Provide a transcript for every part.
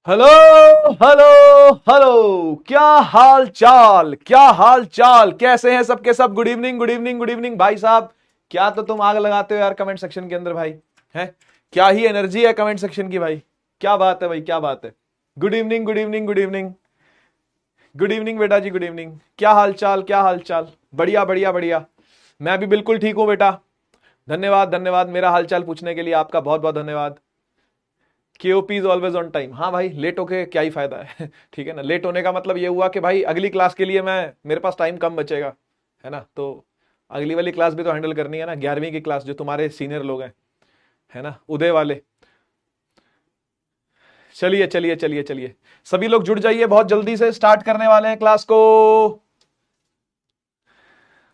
Hello hello hello, क्या हाल चाल, क्या हाल चाल, कैसे हैं सबके सब। Good evening good evening good evening भाई साहब। क्या तो तुम आग लगाते हो यार कमेंट सेक्शन के अंदर भाई। हैं क्या ही एनर्जी है कमेंट सेक्शन की भाई। क्या बात है भाई, क्या बात है। Good evening good evening good evening good evening बेटा जी, गुड इवनिंग। क्या हाल चाल, क्या हाल चाल। बढ़िया बढ़िया बढ़िया। मैं भी बिल्कुल ठीक हूं बेटा। धन्यवाद धन्यवाद, मेरा हाल चाल पूछने के लिए आपका बहुत बहुत धन्यवाद। केओपी इज ऑलवेज ऑन टाइम। हाँ भाई, लेट होके क्या ही फायदा है। ठीक है ना, लेट होने का मतलब ये हुआ कि भाई अगली क्लास के लिए मेरे पास टाइम कम बचेगा, है ना। तो अगली वाली क्लास भी तो हैंडल करनी है ना, 11वीं की क्लास, जो तुम्हारे सीनियर लोग हैं, है ना, उदय वाले। चलिए चलिए चलिए चलिए, सभी लोग जुड़ जाइए, बहुत जल्दी से स्टार्ट करने वाले हैं क्लास को।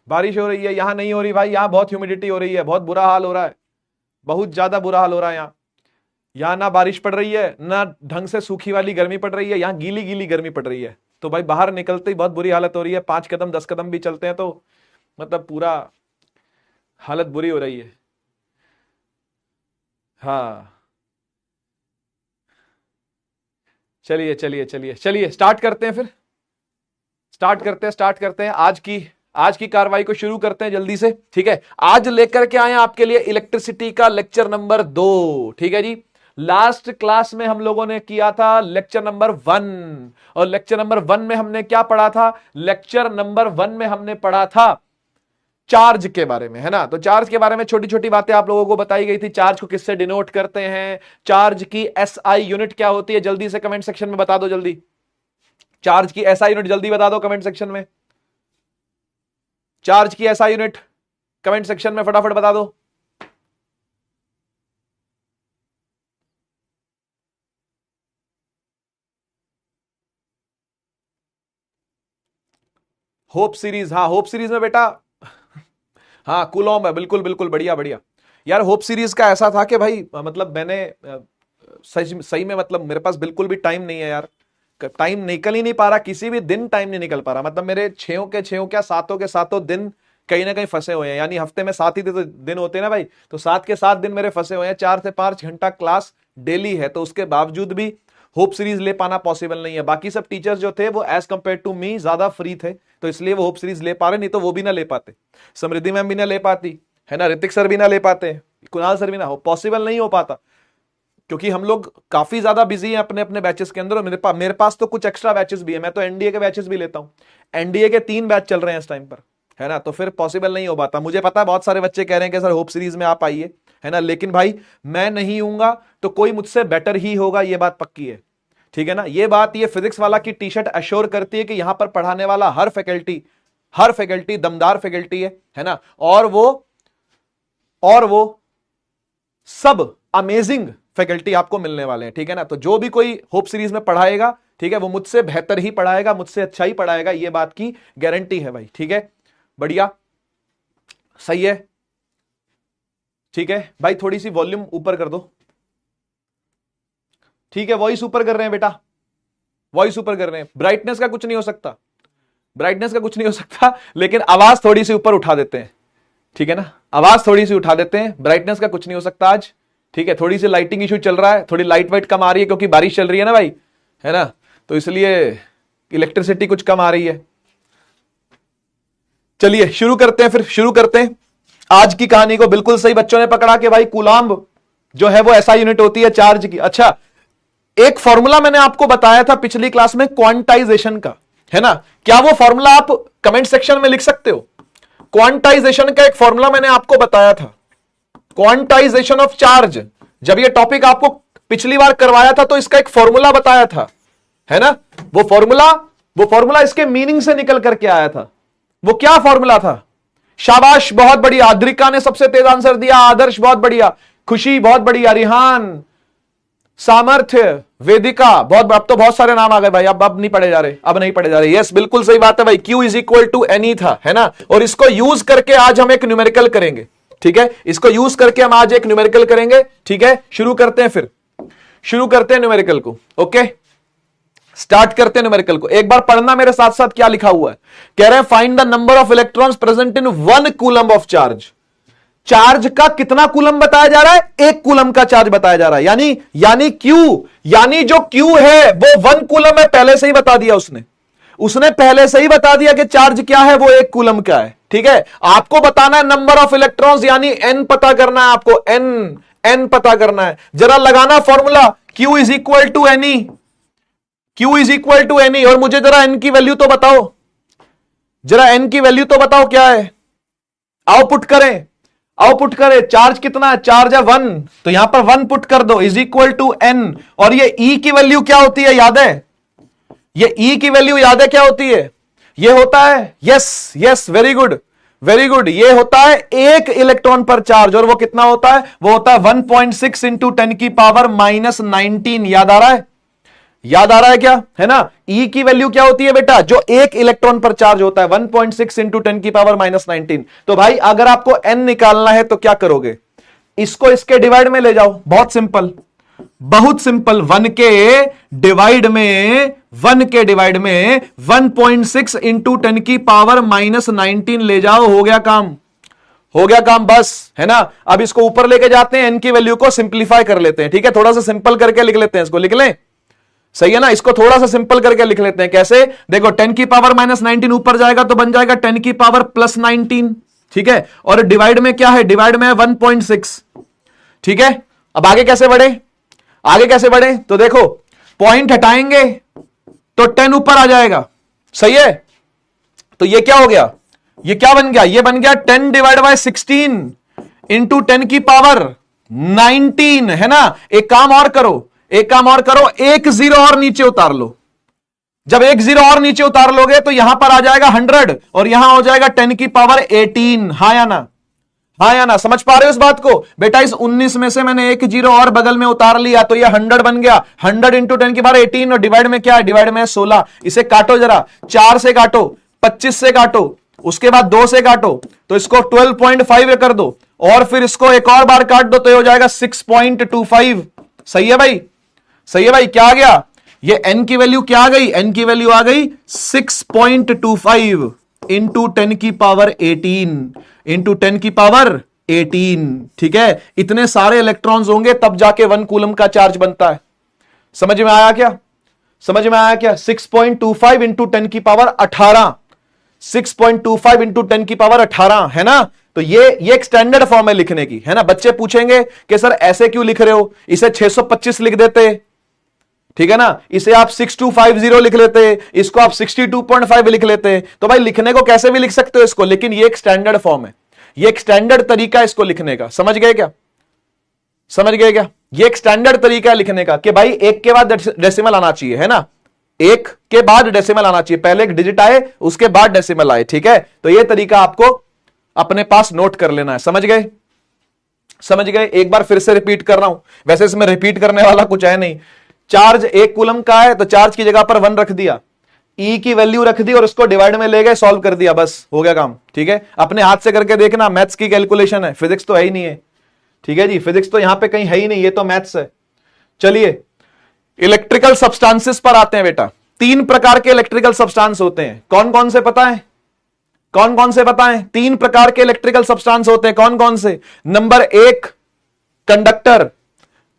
बारिश हो रही है, यहां नहीं हो रही भाई, यहां बहुत ह्यूमिडिटी हो रही है, बहुत बुरा हाल हो रहा है, बहुत ज्यादा बुरा हाल हो रहा है यहाँ ना बारिश पड़ रही है, ना ढंग से सूखी वाली गर्मी पड़ रही है, यहाँ गीली गीली गर्मी पड़ रही है। तो भाई बाहर निकलते ही बहुत बुरी हालत हो रही है, 5 कदम 10 कदम भी चलते हैं तो मतलब पूरा हालत बुरी हो रही है। हाँ, चलिए चलिए चलिए चलिए, स्टार्ट करते हैं फिर। स्टार्ट करते हैं आज की कार्रवाई को शुरू करते हैं जल्दी से। ठीक है, आज लेकर के आए हैं आपके लिए इलेक्ट्रिसिटी का लेक्चर नंबर 2। ठीक है जी। लास्ट क्लास में हम लोगों ने किया था लेक्चर नंबर 1, और लेक्चर नंबर 1 में हमने क्या पढ़ा था? लेक्चर नंबर 1 में हमने पढ़ा था चार्ज के बारे में, है ना। तो चार्ज के बारे में छोटी छोटी बातें आप लोगों को बताई गई थी। चार्ज को किससे डिनोट करते हैं, चार्ज की एसआई यूनिट क्या होती है, जल्दी से कमेंट सेक्शन में बता दो जल्दी। चार्ज की एसआई यूनिट जल्दी बता दो कमेंट सेक्शन में। चार्ज की एसआई यूनिट कमेंट सेक्शन में फटाफट बता दो। होप सीरीज, हाँ होप सीरीज में बेटा, हाँ कूलॉम है, बिल्कुल बिल्कुल, बढ़िया बढ़िया। यार होप सीरीज का ऐसा था कि भाई मतलब मैंने सही सही में मतलब मेरे पास बिल्कुल भी टाइम नहीं है यार। टाइम निकल ही नहीं पा रहा, किसी भी दिन टाइम नहीं निकल पा रहा। मतलब मेरे छयों के छयों क्या, सातों के सातों दिन कहीं ना कहीं फंसे हुए हैं। यानी हफ्ते में 7 ही दिन होते हैं ना भाई, तो 7 के 7 दिन मेरे फंसे हुए हैं। 4 से 5 घंटा क्लास डेली है, तो उसके बावजूद भी होप सीरीज ले पाना पॉसिबल नहीं है। बाकी सब टीचर्स जो थे वो एज कंपेयर टू मी ज्यादा फ्री थे, तो इसलिए वो होप सीरीज ले पा रहे, नहीं तो वो भी ना ले पाते। समृद्धि मैम भी ना ले पाती, है ना, ऋतिक सर भी ना ले पाते, कुणाल सर भी ना, हो पॉसिबल नहीं हो पाता, क्योंकि हम लोग काफी ज्यादा बिजी हैं अपने अपने बैचेस के अंदर। और मेरे पास तो कुछ एक्स्ट्रा बैचेस भी है, मैं तो एनडीए के बैचेस भी लेता हूं। एनडीए के 3 बैच चल रहे हैं इस टाइम पर, है ना। तो फिर पॉसिबल नहीं हो पाता। मुझे पता है बहुत सारे बच्चे कह रहे हैं कि सर होप सीरीज में आप आइए, है ना, लेकिन भाई मैं नहीं हूंगा तो कोई मुझसे बेटर ही होगा, ये बात पक्की है। ठीक है ना, ये बात ये फिजिक्स वाला की टी शर्ट अश्योर करती है कि यहां पर पढ़ाने वाला हर फैकल्टी दमदार फैकल्टी है ना। और वो सब अमेजिंग फैकल्टी आपको मिलने वाले हैं। ठीक है ना, तो जो भी कोई होप सीरीज में पढ़ाएगा, ठीक है, वो मुझसे बेहतर ही पढ़ाएगा, मुझसे अच्छा ही पढ़ाएगा, ये बात की गारंटी है भाई। ठीक है, बढ़िया, सही है। ठीक है भाई, थोड़ी सी वॉल्यूम ऊपर कर दो। ठीक है, वॉइस ऊपर कर रहे हैं बेटा, वॉइस ऊपर कर रहे हैं। ब्राइटनेस का कुछ नहीं हो सकता, ब्राइटनेस का कुछ नहीं हो सकता, लेकिन आवाज थोड़ी सी ऊपर उठा देते हैं। ठीक है ना, आवाज थोड़ी सी उठा देते हैं, ब्राइटनेस का कुछ नहीं हो सकता आज। ठीक है, थोड़ी सी लाइटिंग इशू चल रहा है, थोड़ी लाइट वाइट कम आ रही है क्योंकि बारिश चल रही है ना भाई, है ना, तो इसलिए इलेक्ट्रिसिटी कुछ कम आ रही है। चलिए शुरू करते हैं, फिर शुरू करते हैं आज की कहानी को। बिल्कुल सही बच्चों ने पकड़ा कि भाई कूलाम्ब जो है वो ऐसा यूनिट होती है चार्ज की। अच्छा, एक फॉर्मूला मैंने आपको बताया था पिछली क्लास में क्वांटाइजेशन का, है ना। क्या वो फॉर्मूला आप कमेंट सेक्शन में लिख सकते हो? क्वांटाइजेशन का एक फॉर्मूला मैंने आपको बताया था, क्वांटाइजेशन ऑफ चार्ज। जब ये टॉपिक आपको पिछली बार करवाया था तो इसका एक फॉर्मूला बताया था, है ना। वो फॉर्मूला इसके मीनिंग से निकल करके आया था। वो क्या फॉर्मूला था? शाबाश, बहुत बढ़िया, आद्रिका ने सबसे तेज आंसर दिया, आदर्श बहुत बढ़िया, खुशी बहुत बढ़िया, रिहान, सामर्थ्य, वेदिका बहुत, अब तो बहुत सारे नाम आ गए भाई, अब नहीं पढ़े जा रहे, अब नहीं पढ़े जा रहे। यस बिल्कुल सही बात है भाई, Q is equal to N E था, है ना। और इसको यूज करके आज हम एक न्यूमेरिकल करेंगे। ठीक है, इसको यूज करके हम आज एक न्यूमेरिकल करेंगे। ठीक है, शुरू करते हैं, फिर शुरू करते हैं न्यूमेरिकल को। ओके, स्टार्ट करते हैं न्यूमेरिकल को। एक बार पढ़ना मेरे साथ साथ क्या लिखा हुआ है। कह रहे हैं find the number of electrons present in 1 coulomb of charge. Charge का कितना कूलम बताया जा रहा है? 1 कूलम का चार्ज बताया जा रहा है। यानी क्यू, यानी जो क्यू है वो 1 कूलम है, पहले से ही बता दिया उसने पहले से ही बता दिया कि चार्ज क्या है, वो 1 कूलम का है। ठीक है, आपको बताना है नंबर ऑफ इलेक्ट्रॉन्स, यानी एन पता करना है आपको, एन पता करना है। जरा लगाना formula, Q is equal to N E, Q is equal to N E. और मुझे जरा एन की वैल्यू तो बताओ, जरा एन की वैल्यू तो बताओ क्या है। आउटपुट करें, चार्ज कितना है? चार्ज है 1, तो यहां पर 1 पुट कर दो, इज इक्वल टू एन। और ये E की वैल्यू क्या होती है, याद है? ये E की वैल्यू याद है क्या होती है? ये होता है, यस वेरी गुड, ये होता है 1 इलेक्ट्रॉन पर चार्ज। और वो कितना होता है? वो होता है 1.6 इंटू 10 की पावर -19। याद आ रहा है क्या? है ना? E की वैल्यू क्या होती है बेटा? जो 1 इलेक्ट्रॉन पर चार्ज होता है, 1.6 इंटू 10 की पावर -19। तो भाई अगर आपको n निकालना है तो क्या करोगे? इसको इसके डिवाइड में ले जाओ, बहुत सिंपल, 1 के डिवाइड में 1.6 इंटू 10 की पावर -19 ले जाओ, हो गया काम बस, है ना? अब इसको ऊपर लेके जाते हैं, n की वैल्यू को सिंप्लीफाई कर लेते हैं। ठीक है, थोड़ा सा सिंपल करके लिख लेते हैं, इसको लिख लें, सही है ना? इसको थोड़ा सा सिंपल करके लिख लेते हैं। कैसे? देखो, 10 की पावर -19 ऊपर जाएगा तो बन जाएगा 10 की पावर +19। ठीक है, और डिवाइड में क्या है? डिवाइड में है 1.6। ठीक है, अब आगे कैसे बढ़े? तो देखो, पॉइंट हटाएंगे तो 10 ऊपर आ जाएगा, सही है? तो ये क्या हो गया? ये क्या बन गया? ये बन गया 10 डिवाइड बाय 16 इंटू 10 की पावर 19, है ना? एक काम और करो, एक 0 और नीचे उतार लो। जब एक 0 और नीचे उतार लोगे तो यहां पर आ जाएगा 100 और यहां हो जाएगा 10 की पावर 18। हाँ या ना? समझ पा रहे हो इस बात को? बेटा इस 19 में से मैंने एक 0 और बगल में उतार लिया तो ये 100 बन गया। 100 इंटू 10 की पावर 18 और डिवाइड में क्या है? डिवाइड में 16। इसे काटो जरा, 4 से काटो, 25 से काटो, उसके बाद 2 से काटो, तो इसको 12.5 कर दो और फिर इसको एक और बार काट दो तो ये हो जाएगा 6.25। सही है भाई? क्या आ गया? ये n की वैल्यू क्या आ गई? n की वैल्यू आ गई 6.25 इंटू 10 की पावर 18 इंटू 10 की पावर 18। ठीक है, इतने सारे इलेक्ट्रॉन्स होंगे तब जाके 1 कूलम का चार्ज बनता है। समझ में आया क्या? 6.25 इंटू 10 की पावर 18, 6.25 इंटू 10 की पावर 18, है ना? तो ये एक स्टैंडर्ड फॉर्म है लिखने की, है ना? बच्चे पूछेंगे कि सर ऐसे क्यों लिख रहे हो, इसे 625 लिख देते, ठीक है ना? इसे आप 6250 लिख लेते, इसको आप 62.5 लिख लेते। तो भाई लिखने को कैसे भी लिख सकते हो इसको, लेकिन ये एक स्टैंडर्ड फॉर्म है, ये एक स्टैंडर्ड तरीका है इसको लिखने का। समझ गए क्या? ये एक स्टैंडर्ड तरीका है लिखने का कि भाई 1 के बाद डेसिमल आना चाहिए, है ना? 1 के बाद डेसिमल आना चाहिए, पहले एक डिजिट आए उसके बाद डेसिमल आए। ठीक है, तो ये तरीका आपको अपने पास नोट कर लेना है। समझ गए? एक बार फिर से रिपीट कर रहा हूं, वैसे इसमें रिपीट करने वाला कुछ है नहीं। चार्ज 1 कूलम का है तो चार्ज की जगह पर 1 रख दिया, E की वैल्यू रख दी और उसको डिवाइड में ले गए, सॉल्व कर दिया, बस हो गया काम। ठीक है, अपने हाथ से करके देखना, मैथ्स की कैलकुलेशन है, फिजिक्स तो है ही नहीं है। ठीक है जी, फिजिक्स तो यहां पे कहीं है ही नहीं, ये तो मैथ्स है। चलिए इलेक्ट्रिकल सब्सटेंसेस पर आते हैं बेटा। 3 प्रकार के इलेक्ट्रिकल सब्सटेंस होते हैं, कौन कौन से पता है? 3 प्रकार के इलेक्ट्रिकल सब्सटेंस होते हैं, कौन कौन से? नंबर 1 कंडक्टर,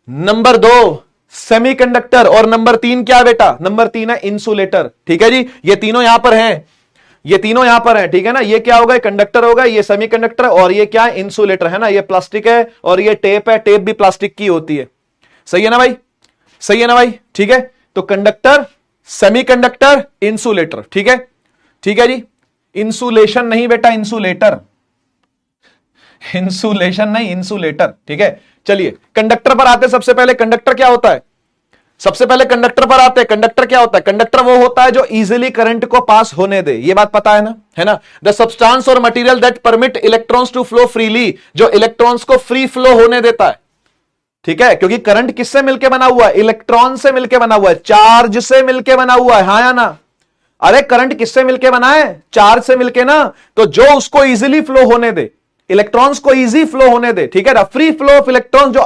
नंबर 2 सेमीकंडक्टर और नंबर 3 क्या है बेटा? नंबर 3 है इंसुलेटर। ठीक है जी, ये तीनों यहां पर हैं, ठीक है ना? ये क्या होगा? कंडक्टर होगा, ये सेमीकंडक्टर और ये क्या है? इंसुलेटर, है ना? ये प्लास्टिक है और ये टेप है, टेप भी प्लास्टिक की होती है। सही है ना भाई? ठीक है, तो कंडक्टर, सेमीकंडक्टर, इंसुलेटर। ठीक है जी, इंसुलेशन नहीं बेटा, इंसुलेटर नहीं, इंसुलेटर। ठीक है, चलिए कंडक्टर पर आते। सबसे पहले कंडक्टर क्या होता है? कंडक्टर क्या होता है? कंडक्टर वो होता है जो इजीली करंट को पास होने दे, ये बात पता है ना? द सब्सटेंस और material that permit electrons to flow freely, जो इलेक्ट्रॉन्स को फ्री फ्लो होने देता है। ठीक है, क्योंकि करंट किससे मिलकर बना हुआ है? इलेक्ट्रॉन से मिलकर बना हुआ है, चार्ज से मिलकर बना हुआ है। हाँ या ना? अरे करंट किससे मिलकर बना है? चार्ज से मिलकर ना। तो जो उसको इजीली फ्लो होने दे, इलेक्ट्रॉन्स को इजी फ्लो होने दे, ठीक है ना? फ्री फ्लो ऑफ इलेक्ट्रॉन्स जो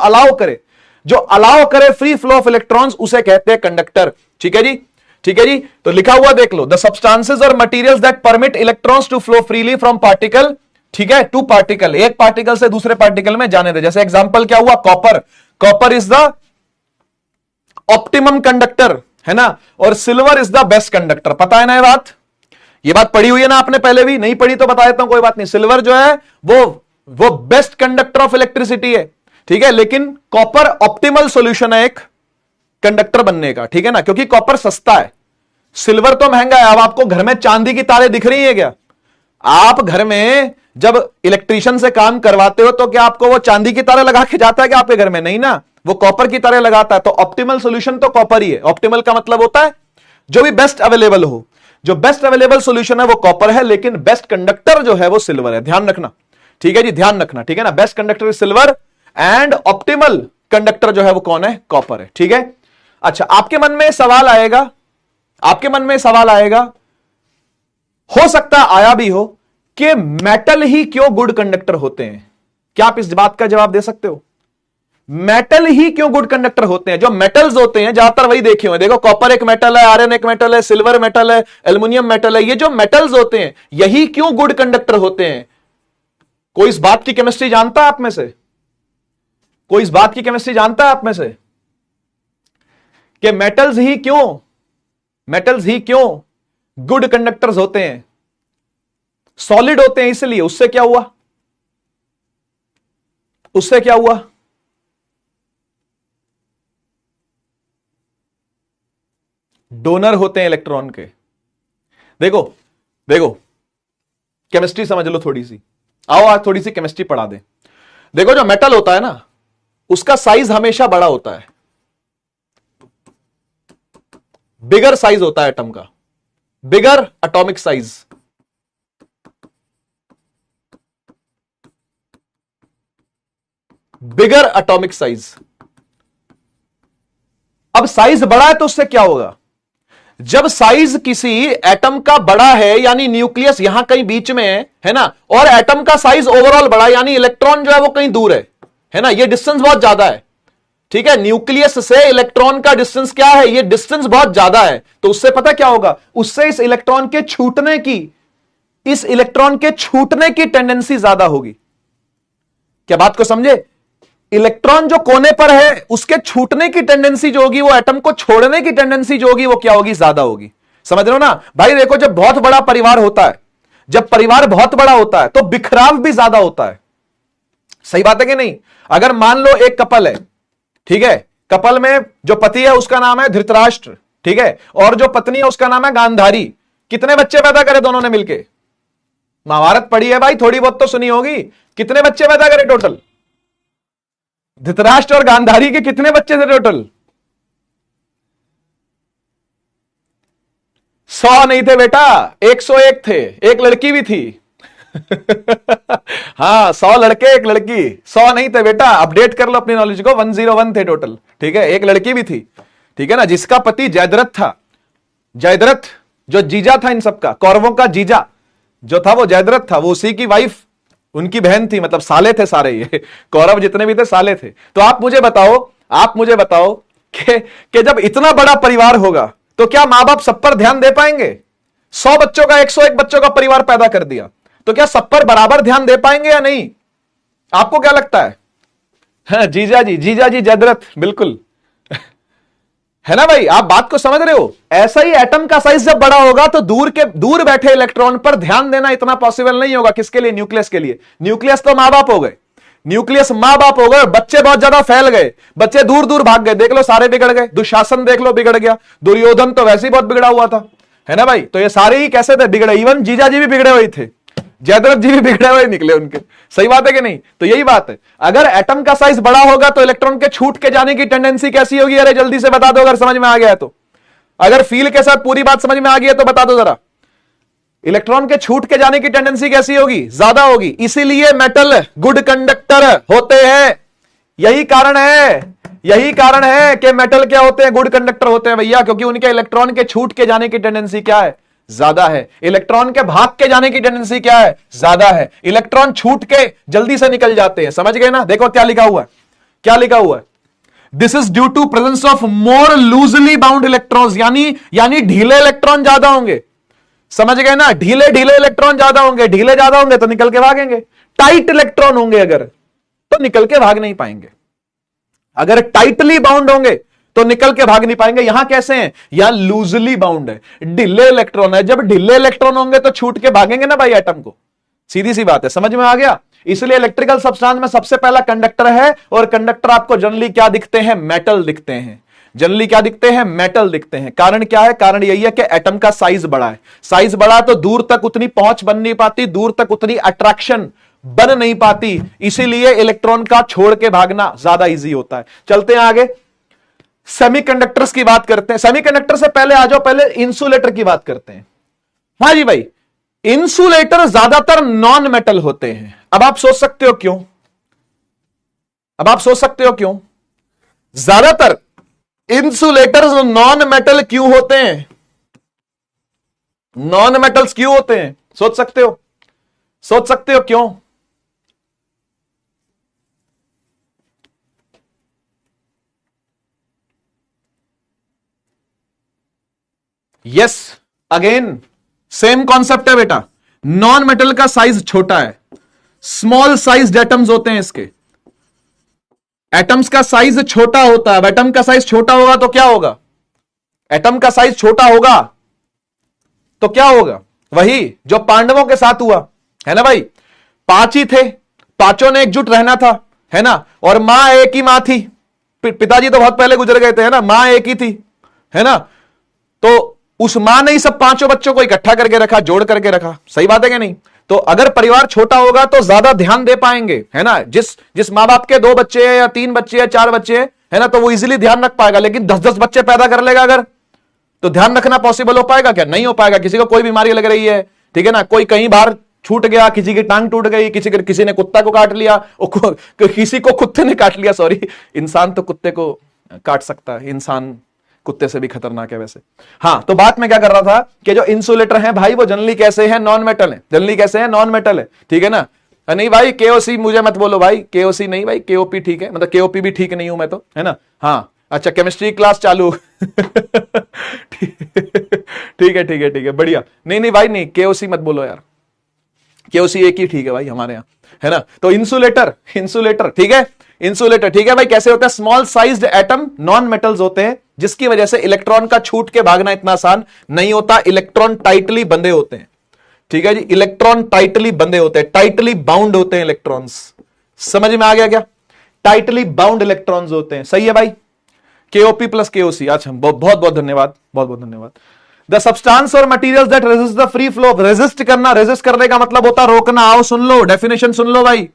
अलाउ करे फ्री फ्लो ऑफ इलेक्ट्रॉन्स, उसे कहते हैं कंडक्टर। ठीक है जी, तो लिखा हुआ देख लो, द सब्सटेंसेस और materials that permit electrons to flow freely from particle ठीक है, टू पार्टिकल, एक पार्टिकल से दूसरे पार्टिकल में जाने दे। जैसे एग्जांपल क्या हुआ, copper, copper is the optimum conductor, है ना, और silver is the best conductor. पता है ना ये बात पढ़ी हुई है ना आपने, पहले भी नहीं पढ़ी तो बता देता हूं, कोई बात नहीं। सिल्वर जो है वो बेस्ट कंडक्टर ऑफ इलेक्ट्रिसिटी है, ठीक है, लेकिन कॉपर ऑप्टिमल सॉल्यूशन है एक कंडक्टर बनने का, ठीक है ना, क्योंकि कॉपर सस्ता है, सिल्वर तो महंगा है। अब आपको घर में चांदी की तारें दिख रही है क्या? आप घर में जब इलेक्ट्रिशियन से काम करवाते हो तो क्या आपको वो चांदी की तारें लगा के जाता है क्या आपके घर में? नहीं ना, वो कॉपर की तारें लगाता है। तो ऑप्टिमल सॉल्यूशन तो कॉपर ही है। ऑप्टिमल का मतलब होता है जो भी बेस्ट अवेलेबल हो, जो बेस्ट अवेलेबल सॉल्यूशन है वो कॉपर है, लेकिन बेस्ट कंडक्टर जो है वो सिल्वर है। ध्यान रखना, ठीक है जी, ध्यान रखना, ठीक है ना। Best conductor is silver and optimal conductor जो है वो कौन है? कॉपर है, ठीक है। अच्छा, आपके मन में सवाल आएगा, आपके मन में सवाल आएगा, हो सकता आया भी हो, कि मेटल ही क्यों गुड कंडक्टर होते हैं? क्या आप इस बात का जवाब दे सकते हो? मेटल ही क्यों गुड कंडक्टर होते हैं? जो मेटल्स होते हैं ज्यादातर वही देखे हुए, देखो कॉपर एक मेटल है, आयरन एक मेटल है, सिल्वर मेटल है, एल्युमिनियम मेटल है। ये जो मेटल्स होते हैं यही क्यों गुड कंडक्टर होते हैं? कोई इस बात की केमिस्ट्री जानता है आप में से? कोई इस बात की केमिस्ट्री जानता है आप में से कि मेटल्स ही क्यों गुड कंडक्टर्स होते हैं? सॉलिड होते हैं इसलिए। उससे क्या हुआ? उससे क्या हुआ? डोनर होते हैं इलेक्ट्रॉन के। देखो देखो, केमिस्ट्री समझ लो थोड़ी सी, आओ आज थोड़ी सी केमिस्ट्री पढ़ा दे। देखो, जो मेटल होता है ना उसका साइज हमेशा बड़ा होता है, बिगर साइज होता है एटम का, बिगर एटॉमिक साइज। बिगर एटॉमिक साइज। अब साइज बड़ा है तो उससे क्या होगा? जब साइज किसी एटम का बड़ा है, यानी न्यूक्लियस यहां कहीं बीच में है ना, और एटम का साइज ओवरऑल बड़ा है, यानी इलेक्ट्रॉन जो है वो कहीं दूर है ना, ये डिस्टेंस बहुत ज्यादा है, ठीक है। न्यूक्लियस से इलेक्ट्रॉन का डिस्टेंस क्या है? ये डिस्टेंस बहुत ज्यादा है। तो उससे पता क्या होगा? उससे इस इलेक्ट्रॉन के छूटने की टेंडेंसी ज्यादा होगी। क्या बात को समझे? इलेक्ट्रॉन जो कोने पर है उसके छूटने की टेंडेंसी जो होगी, वो एटम को छोड़ने की टेंडेंसी जो होगी वो क्या होगी? ज्यादा होगी। समझ रहे हो ना भाई? देखो, जब बहुत बड़ा परिवार होता है, जब परिवार बहुत बड़ा होता है तो बिखराव भी ज्यादा होता है। सही बात है कि नहीं? अगर मान लो एक कपल है, ठीक है, कपल में जो पति है उसका नाम है धृतराष्ट्र, ठीक है, और जो पत्नी है उसका नाम है गांधारी। कितने बच्चे पैदा करे दोनों ने मिलके? महाभारत पढ़ी है भाई, थोड़ी बहुत तो सुनी होगी। कितने बच्चे पैदा करे टोटल? धृतराष्ट्र और गांधारी के कितने बच्चे थे टोटल? 100 नहीं थे बेटा, 101 थे, एक लड़की भी थी। हाँ, 100 लड़के एक लड़की, 100 नहीं थे बेटा, अपडेट कर लो अपनी नॉलेज को, 101 थे टोटल, ठीक है, एक लड़की भी थी, ठीक है ना, जिसका पति जयद्रथ था। जयद्रथ जो जीजा था इन सबका, कौरवों का जीजा जो था वो जयद्रथ था, वो उसी की वाइफ, उनकी बहन थी, मतलब साले थे सारे, ये कौरव जितने भी थे साले थे। तो आप मुझे बताओ कि जब इतना बड़ा परिवार होगा तो क्या मां बाप सब पर ध्यान दे पाएंगे? 100 बच्चों का, 101 बच्चों का परिवार पैदा कर दिया तो क्या सब पर बराबर ध्यान दे पाएंगे या नहीं? आपको क्या लगता है? हाँ, जीजा जी जयद्रथ, बिल्कुल है ना भाई? आप बात को समझ रहे हो? ऐसा ही एटम का साइज जब बड़ा होगा तो दूर बैठे इलेक्ट्रॉन पर ध्यान देना इतना पॉसिबल नहीं होगा। किसके लिए? न्यूक्लियस के लिए। न्यूक्लियस तो मां बाप हो गए, न्यूक्लियस मां बाप हो गए, बच्चे बहुत ज्यादा फैल गए, बच्चे दूर दूर भाग गए, देख लो सारे बिगड़ गए। दुशासन देख लो बिगड़ गया, दुर्योधन तो वैसे ही बहुत बिगड़ा हुआ था, है ना भाई? तो ये सारे ही कैसे थे? बिगड़े। इवन जीजा जी भी बिगड़े हुए थे, जयद्रथ जी भी बिगड़े हुए निकले उनके। सही बात है कि नहीं? तो यही बात है, अगर एटम का साइज बड़ा होगा तो इलेक्ट्रॉन के छूट के जाने की टेंडेंसी कैसी होगी? अरे जल्दी से बता दो अगर समझ में आ गया है तो। अगर फील के साथ पूरी बात समझ में आ गई है तो बता दो जरा, इलेक्ट्रॉन के छूट के जाने की टेंडेंसी कैसी होगी? ज्यादा होगी। इसीलिए मेटल गुड कंडक्टर होते हैं। यही कारण है कि मेटल क्या होते हैं? गुड कंडक्टर होते हैं भैया, क्योंकि उनके इलेक्ट्रॉन के छूट के जाने की टेंडेंसी क्या है? ज्यादा है। इलेक्ट्रॉन के भाग के जाने की टेंडेंसी क्या है? ज्यादा है। इलेक्ट्रॉन छूट के जल्दी से निकल जाते हैं। समझ गए ना? देखो क्या लिखा हुआ है, this is due to presence of more loosely bound electrons, यानी ढीले इलेक्ट्रॉन ज्यादा होंगे। समझ गए ना? ढीले ढीले इलेक्ट्रॉन ज्यादा होंगे, ढीले ज्यादा होंगे तो निकल के भागेंगे, टाइट इलेक्ट्रॉन होंगे अगर तो निकल के भाग नहीं पाएंगे, अगर टाइटली बाउंड होंगे तो निकल के भाग नहीं पाएंगे। यहां कैसे हैं? यहां लूजली बाउंड है, ढीले इलेक्ट्रॉन है। जब ढीले इलेक्ट्रॉन होंगे तो छूट के भागेंगे ना भाई एटम को, सीधी सी बात है, समझ में आ गया? इसलिए इलेक्ट्रिकल सब्सटेंस में सबसे पहला कंडक्टर है, और कंडक्टर आपको जनरली क्या दिखते हैं? मेटल दिखते हैं। जनरली क्या दिखते हैं? मेटल दिखते हैं। कारण क्या है? कारण यही है कि एटम का साइज बड़ा है। साइज बड़ा तो दूर तक उतनी पहुंच बन नहीं पाती, दूर तक उतनी अट्रैक्शन बन नहीं पाती, इसीलिए इलेक्ट्रॉन का छोड़ के भागना ज्यादा इजी होता है। चलते हैं आगे, सेमीकंडक्टर्स की बात करते हैं। सेमीकंडक्टर से पहले आ जाओ, पहले इंसुलेटर की बात करते हैं। हाँ जी भाई, इंसुलेटर ज्यादातर नॉन मेटल होते हैं। अब आप सोच सकते हो क्यों? अब आप सोच सकते हो क्यों ज्यादातर इंसुलेटर्स नॉन मेटल क्यों होते हैं? नॉन मेटल्स क्यों होते हैं? सोच सकते हो? सोच सकते हो क्यों? यस, अगेन सेम कॉन्सेप्ट है बेटा। नॉन मेटल का साइज छोटा है, स्मॉल साइज एटम्स होते हैं इसके। एटम्स का साइज छोटा होता है। एटम का साइज छोटा होगा तो क्या होगा? एटम का साइज छोटा होगा तो क्या होगा? वही जो पांडवों के साथ हुआ है ना भाई। 5 ही थे, पांचों ने एकजुट रहना था, है ना, और मां एक ही मां थी। पिताजी तो बहुत पहले गुजर गए थे, है ना, मां एक ही थी, है ना। तो उस मां ने ही सब पांचों बच्चों को इकट्ठा करके रखा, जोड़ करके रखा। सही बात है कि नहीं? तो अगर परिवार छोटा होगा तो ज्यादा ध्यान दे पाएंगे, है ना। जिस मां बाप के 2 बच्चे हैं या 3 बच्चे हैं, 4 बच्चे हैं, है ना, तो वो इजीली ध्यान रख पाएगा। लेकिन 10-10 बच्चे पैदा कर लेगा अगर, तो ध्यान रखना पॉसिबल हो पाएगा क्या? नहीं हो पाएगा। किसी को कोई बीमारी लग रही है, ठीक है ना, कोई कहीं बाहर छूट गया, किसी की टांग टूट गई, किसी ने कुत्ता को काट लिया, किसी को कुत्ते ने काट लिया, सॉरी, इंसान तो कुत्ते को काट सकता है, इंसान कुत्ते से भी खतरनाक है वैसे। हाँ, तो बात मैं क्या कर रहा था कि जो इंसुलेटर हैं भाई वो जनरली कैसे हैं? नॉन मेटल है। जनरली कैसे हैं? नॉन मेटल है, ठीक है ना। नहीं भाई केओसी मुझे मत बोलो भाई, केओसी नहीं भाई, केओपी ठीक है, मतलब केओपी भी ठीक नहीं हूं मैं तो, है ना। हाँ अच्छा, केमिस्ट्री क्लास चालू ठीक है ठीक है ठीक है, बढ़िया। नहीं भाई नहीं, केओसी मत बोलो यार, केओसी एक ही ठीक है भाई हमारे यहां, है ना। तो इंसुलेटर ठीक है, इंसुलेटर ठीक है भाई। कैसे होता है? Small sized atom, non metals होते हैं, जिसकी वजह से इलेक्ट्रॉन का छूट के भागना इतना आसान नहीं होता। इलेक्ट्रॉन टाइटली बंधे होते हैं, ठीक है जी, इलेक्ट्रॉन टाइटली बंधे होते हैं, टाइटली बाउंड होते हैं इलेक्ट्रॉन्स। समझ में आ गया क्या? टाइटली बाउंड इलेक्ट्रॉन्स होते हैं। सही है भाई, केओपी प्लस केओसी। अच्छा, बहुत बहुत धन्यवाद, बहुत बहुत धन्यवाद। द सब्सटेंस और materials that resist the free flow. Resist करना, रेजिस्ट करने का मतलब होता है रोकना। आओ सुन लो, डेफिनेशन सुन लो भाई।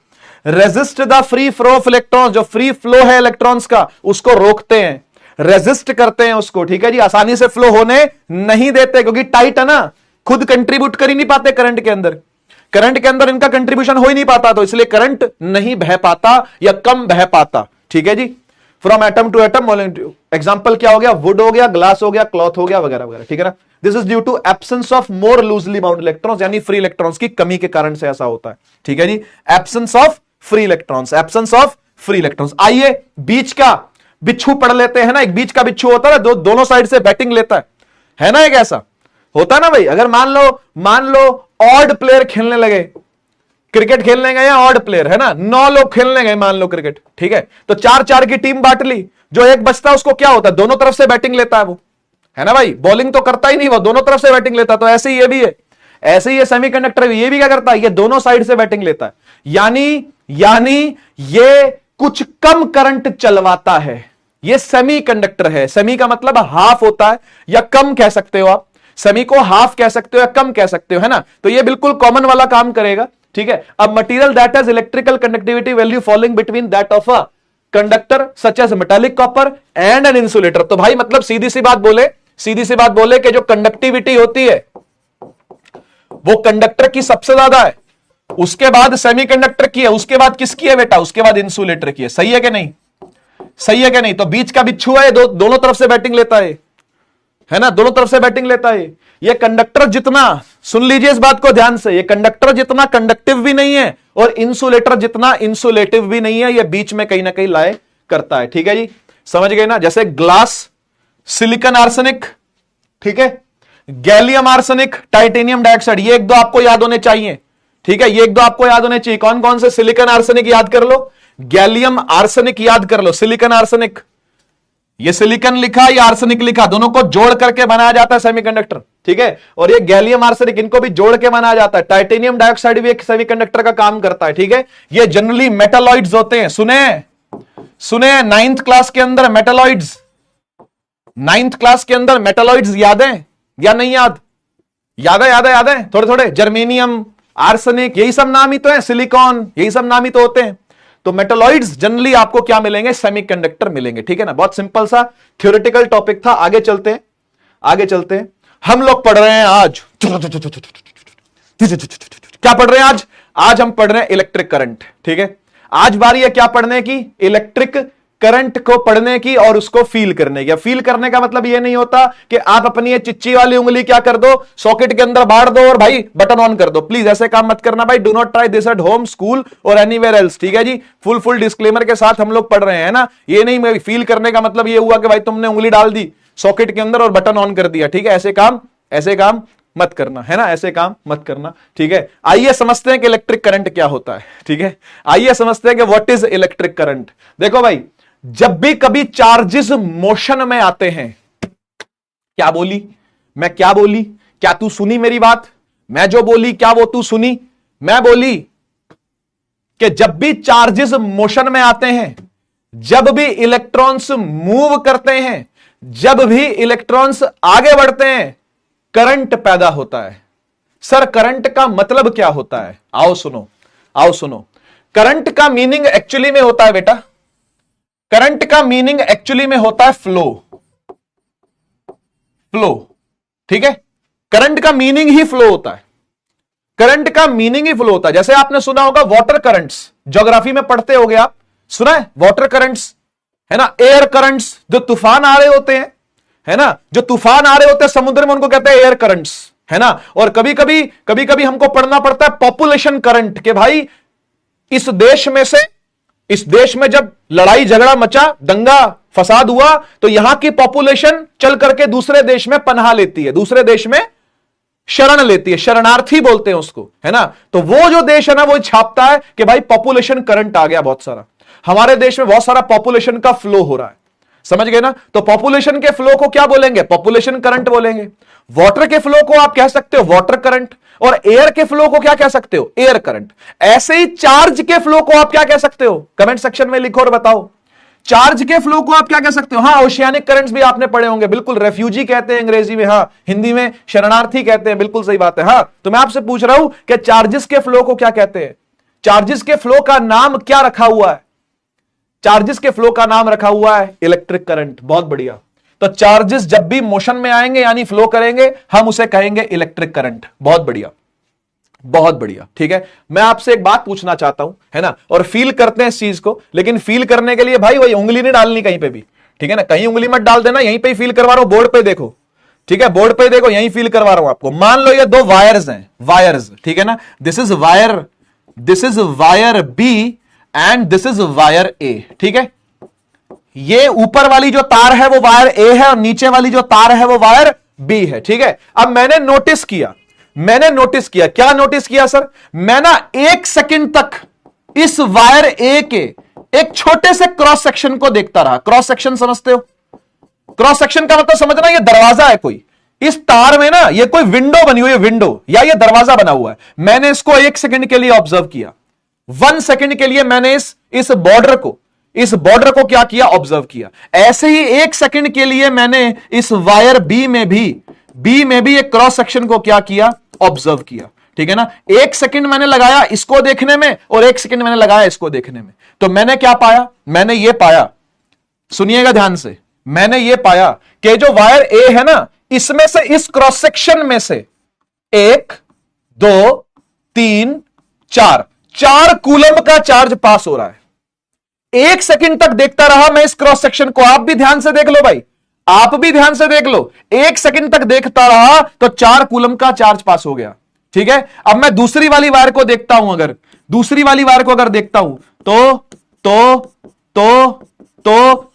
Resist the free flow of electrons, जो फ्री फ्लो है इलेक्ट्रॉन्स का उसको रोकते हैं, रेजिस्ट करते हैं उसको, ठीक है जी। आसानी से फ्लो होने नहीं देते, क्योंकि टाइट है ना, खुद कंट्रीब्यूट कर ही नहीं पाते करंट के अंदर, करंट के अंदर इनका कंट्रीब्यूशन हो ही नहीं पाता, तो इसलिए करंट नहीं बह पाता या कम बह पाता, ठीक है जी। From atom to atom, example क्या हो गया? वुड हो गया, ग्लास हो गया, क्लॉथ हो गया, वगैरह वगैरह, ठीक है ना। This is due to absence of more loosely bound electrons, यानी फ्री इलेक्ट्रॉन्स की कमी के कारण से ऐसा होता है, ठीक है जी। Absence of free electrons, absence of free electrons. आइए बीच का बिच्छू पढ़ लेते हैं ना। एक बीच का बिच्छू होता है, दोनों साइड से बैटिंग लेता है ना, एक ऐसा होता है ना भाई। अगर मान लो ऑड प्लेयर खेलने लगे, क्रिकेट खेलने गए या ऑड प्लेयर, है ना, 9 लोग खेलने गए मान लो क्रिकेट, ठीक है, तो 4-4 की टीम बांट ली। जो एक बचता है उसको क्या होता है? दोनों तरफ से बैटिंग लेता है वो, है ना भाई। बॉलिंग तो करता ही नहीं वो, दोनों तरफ से बैटिंग लेता है। तो ऐसे ही ये भी है, ऐसे ही ये सेमीकंडक्टर भी, ये भी क्या करता है? ये दोनों साइड से बैटिंग लेता है, यानी ये कुछ कम करंट चलवाता है। ये सेमीकंडक्टर है। सेमी का मतलब हाफ होता है, या कम कह सकते हो आप। सेमी को हाफ कह सकते हो या कम कह सकते हो, है ना। तो ये बिल्कुल कॉमन वाला काम करेगा, ठीक है। अब material that has electrical conductivity value following between that of a conductor such as metallic copper and an insulator. तो भाई मतलब सीधी सी बात बोले कि जो कंडक्टिविटी होती है वो कंडक्टर की सबसे ज्यादा है, उसके बाद सेमीकंडक्टर की है, उसके बाद किसकी है बेटा? उसके बाद इंसुलेटर की है। सही है कि नहीं? सही है कि नहीं? तो बीच का बिच्छू है, दोनों तरफ से बैटिंग लेता है ना, दोनों तरफ से बैटिंग लेता है। ये कंडक्टर जितना, सुन लीजिए इस बात को ध्यान से, ये कंडक्टर जितना कंडक्टिव भी नहीं है और इंसुलेटर जितना इंसुलेटिव भी नहीं है, ये बीच में कहीं ना कहीं लाए करता है, ठीक है जी। समझ गए ना? जैसे ग्लास, सिलिकॉन आर्सेनिक, ठीक है, गैलियम आर्सेनिक, टाइटेनियम डाइऑक्साइड, ये एक दो आपको याद होने चाहिए। ठीक है, ये एक दो आपको याद होने चाहिए। कौन कौन से? सिलिकॉन आर्सेनिक याद कर लो, गैलियम आर्सेनिक याद कर लो, सिलिकॉन आर्सेनिक, ये सिलिकॉन लिखा या आर्सेनिक लिखा, दोनों को जोड़ करके बनाया जाता है सेमीकंडक्टर। ठीक है, और ये गैलियम आर्सेनिक, इनको भी जोड़ के बनाया जाता है। टाइटेनियम डाइऑक्साइड भी एक सेमीकंडक्टर का काम करता है। ठीक है, ये जनरली मेटालॉइड्स होते हैं। सुने नाइन्थ क्लास के अंदर मेटालॉइड्स, नाइन्थ क्लास के अंदर मेटालॉइड्स याद है या नहीं याद? याद है थोड़े थोड़े। जर्मेनियम, आर्सेनिक, यही सब नाम ही तो है, सिलिकॉन, यही सब नाम ही तो होते हैं। तो मेटालॉइड्स जनरली आपको क्या मिलेंगे? सेमीकंडक्टर मिलेंगे। ठीक है ना, बहुत सिंपल सा थ्योरेटिकल टॉपिक था। आगे चलते हैं। हम लोग पढ़ रहे हैं आज, क्या पढ़ रहे हैं आज हम पढ़ रहे हैं इलेक्ट्रिक करंट। ठीक है, आज बारी है क्या पढ़ने की? इलेक्ट्रिक करंट को पढ़ने की और उसको फील करने की। फील करने का मतलब यह नहीं होता कि आप अपनी ये चिच्ची वाली उंगली क्या कर दो, सॉकेट के अंदर बांट दो और भाई बटन ऑन कर दो। प्लीज ऐसे काम मत करना भाई। Do not try this at home, school और एनीवेयर एल्स। ठीक है जी, फुल डिस्क्लेमर के साथ हम लोग पढ़ रहे हैं ना। ये नहीं, फील करने का मतलब ये हुआ कि भाई तुमने उंगली डाल दी सॉकेट के अंदर और बटन ऑन कर दिया। ठीक है, ऐसे काम मत करना, है ना, ऐसे काम मत करना। ठीक है, आइए समझते हैं कि इलेक्ट्रिक करंट क्या होता है। ठीक है, आइए समझते हैं कि व्हाट इज इलेक्ट्रिक करंट। देखो भाई, जब भी कभी चार्जेस मोशन में आते हैं, क्या बोली मैं, क्या बोली, क्या तू सुनी मेरी बात? मैं जो बोली क्या वो तू सुनी? मैं बोली कि जब भी चार्जेस मोशन में आते हैं, जब भी इलेक्ट्रॉन्स मूव करते हैं, जब भी इलेक्ट्रॉन्स आगे बढ़ते हैं, करंट पैदा होता है। सर करंट का मतलब क्या होता है? आओ सुनो। करंट का मीनिंग एक्चुअली में होता है बेटा, करंट का मीनिंग एक्चुअली में होता है फ्लो। ठीक है, करंट का मीनिंग ही फ्लो होता है। करंट का मीनिंग ही फ्लो होता है। जैसे आपने सुना होगा वाटर करंट्स, ज्योग्राफी में पढ़ते होगे आप, सुना है वाटर करंट्स, है ना। एयर करंट्स, जो तूफान आ रहे होते हैं, है ना, जो तूफान आ रहे होते हैं समुद्र में, उनको कहते हैं एयर करंट्स, है ना। और कभी कभी हमको पढ़ना पड़ता है पॉपुलेशन करंट, के भाई इस देश में जब लड़ाई झगड़ा मचा, दंगा फसाद हुआ, तो यहां की पॉपुलेशन चल करके दूसरे देश में पनाह लेती है, दूसरे देश में शरण लेती है, शरणार्थी बोलते हैं उसको, है ना। तो वो जो देश है ना, वो छापता है कि भाई पॉपुलेशन करंट आ गया बहुत सारा, हमारे देश में बहुत सारा पॉपुलेशन का फ्लो हो रहा है। समझ गए ना। तो पॉपुलेशन के फ्लो को क्या बोलेंगे? पॉपुलेशन करंट बोलेंगे। वाटर के फ्लो को आप कह सकते हो वाटर करंट, और एयर के फ्लो को क्या कह सकते हो? Air current. ऐसे ही चार्ज के फ्लो को आप क्या कह सकते हो? कमेंट सेक्शन में लिखो और बताओ, चार्ज के फ्लो को आप क्या कह सकते हो? हाँ, ओशियानिक करंट्स भी आपने पढ़े होंगे, बिल्कुल। रेफ्यूजी कहते हैं अंग्रेजी में, हाँ, हिंदी में शरणार्थी कहते हैं, बिल्कुल सही बात है। हाँ, तो मैं आपसे पूछ रहा हूं कि चार्जेस के फ्लो को क्या कहते हैं? चार्जेस के फ्लो का नाम क्या रखा हुआ है? चार्जेस के फ्लो का नाम रखा हुआ है इलेक्ट्रिक करंट। बहुत बढ़िया। तो चार्जेस जब भी मोशन में आएंगे यानी फ्लो करेंगे, हम उसे कहेंगे इलेक्ट्रिक करंट। बहुत बढ़िया, बहुत बढ़िया। ठीक है, मैं आपसे एक बात पूछना चाहता हूं, है ना, और फील करते हैं इस चीज को, लेकिन फील करने के लिए भाई वही उंगली नहीं डालनी कहीं पे भी। ठीक है ना, कहीं उंगली मत डाल देना, यहीं पे ही फील करवा रहा हूं, बोर्ड पे देखो। ठीक है, बोर्ड पे देखो, यहीं फील करवा रहा हूं आपको। मान लो ये दो वायर्स हैं, वायर्स, ठीक है ना, this is wire B and this is wire A. ठीक है, ये ऊपर वाली जो तार है वो वायर ए है और नीचे वाली जो तार है वो वायर बी है। ठीक है, अब मैंने नोटिस किया, क्या नोटिस किया सर? मैं ना 1 सेकंड तक इस वायर ए के एक छोटे से क्रॉस सेक्शन को देखता रहा। क्रॉस सेक्शन समझते हो? क्रॉस सेक्शन का मतलब समझना, ये दरवाजा है कोई, इस तार में ना ये कोई विंडो बनी हुई है, विंडो या ये दरवाजा बना हुआ है। मैंने इसको 1 सेकंड के लिए ऑब्जर्व किया, 1 सेकंड के लिए मैंने इस बॉर्डर को क्या किया? ऑब्जर्व किया। ऐसे ही 1 सेकंड के लिए मैंने इस वायर बी में भी एक क्रॉस सेक्शन को क्या किया? ऑब्जर्व किया। ठीक है ना, 1 सेकंड मैंने लगाया इसको देखने में और 1 सेकंड मैंने लगाया इसको देखने में। तो मैंने क्या पाया? मैंने ये पाया, सुनिएगा ध्यान से, मैंने ये पाया कि जो वायर ए है ना, इसमें से, इस क्रॉस सेक्शन में से 1 2 3 4 कूलम का चार्ज पास हो रहा है। 1 सेकंड तक देखता रहा मैं इस क्रॉस सेक्शन को। आप भी ध्यान से देख लो भाई, आप भी ध्यान से देख लो। 1 सेकंड तक देखता रहा तो 4 कूलम का चार्ज पास हो गया। ठीक है, अब मैं दूसरी वाली वायर को देखता हूं, अगर दूसरी वाली वायर को अगर देखता हूं तो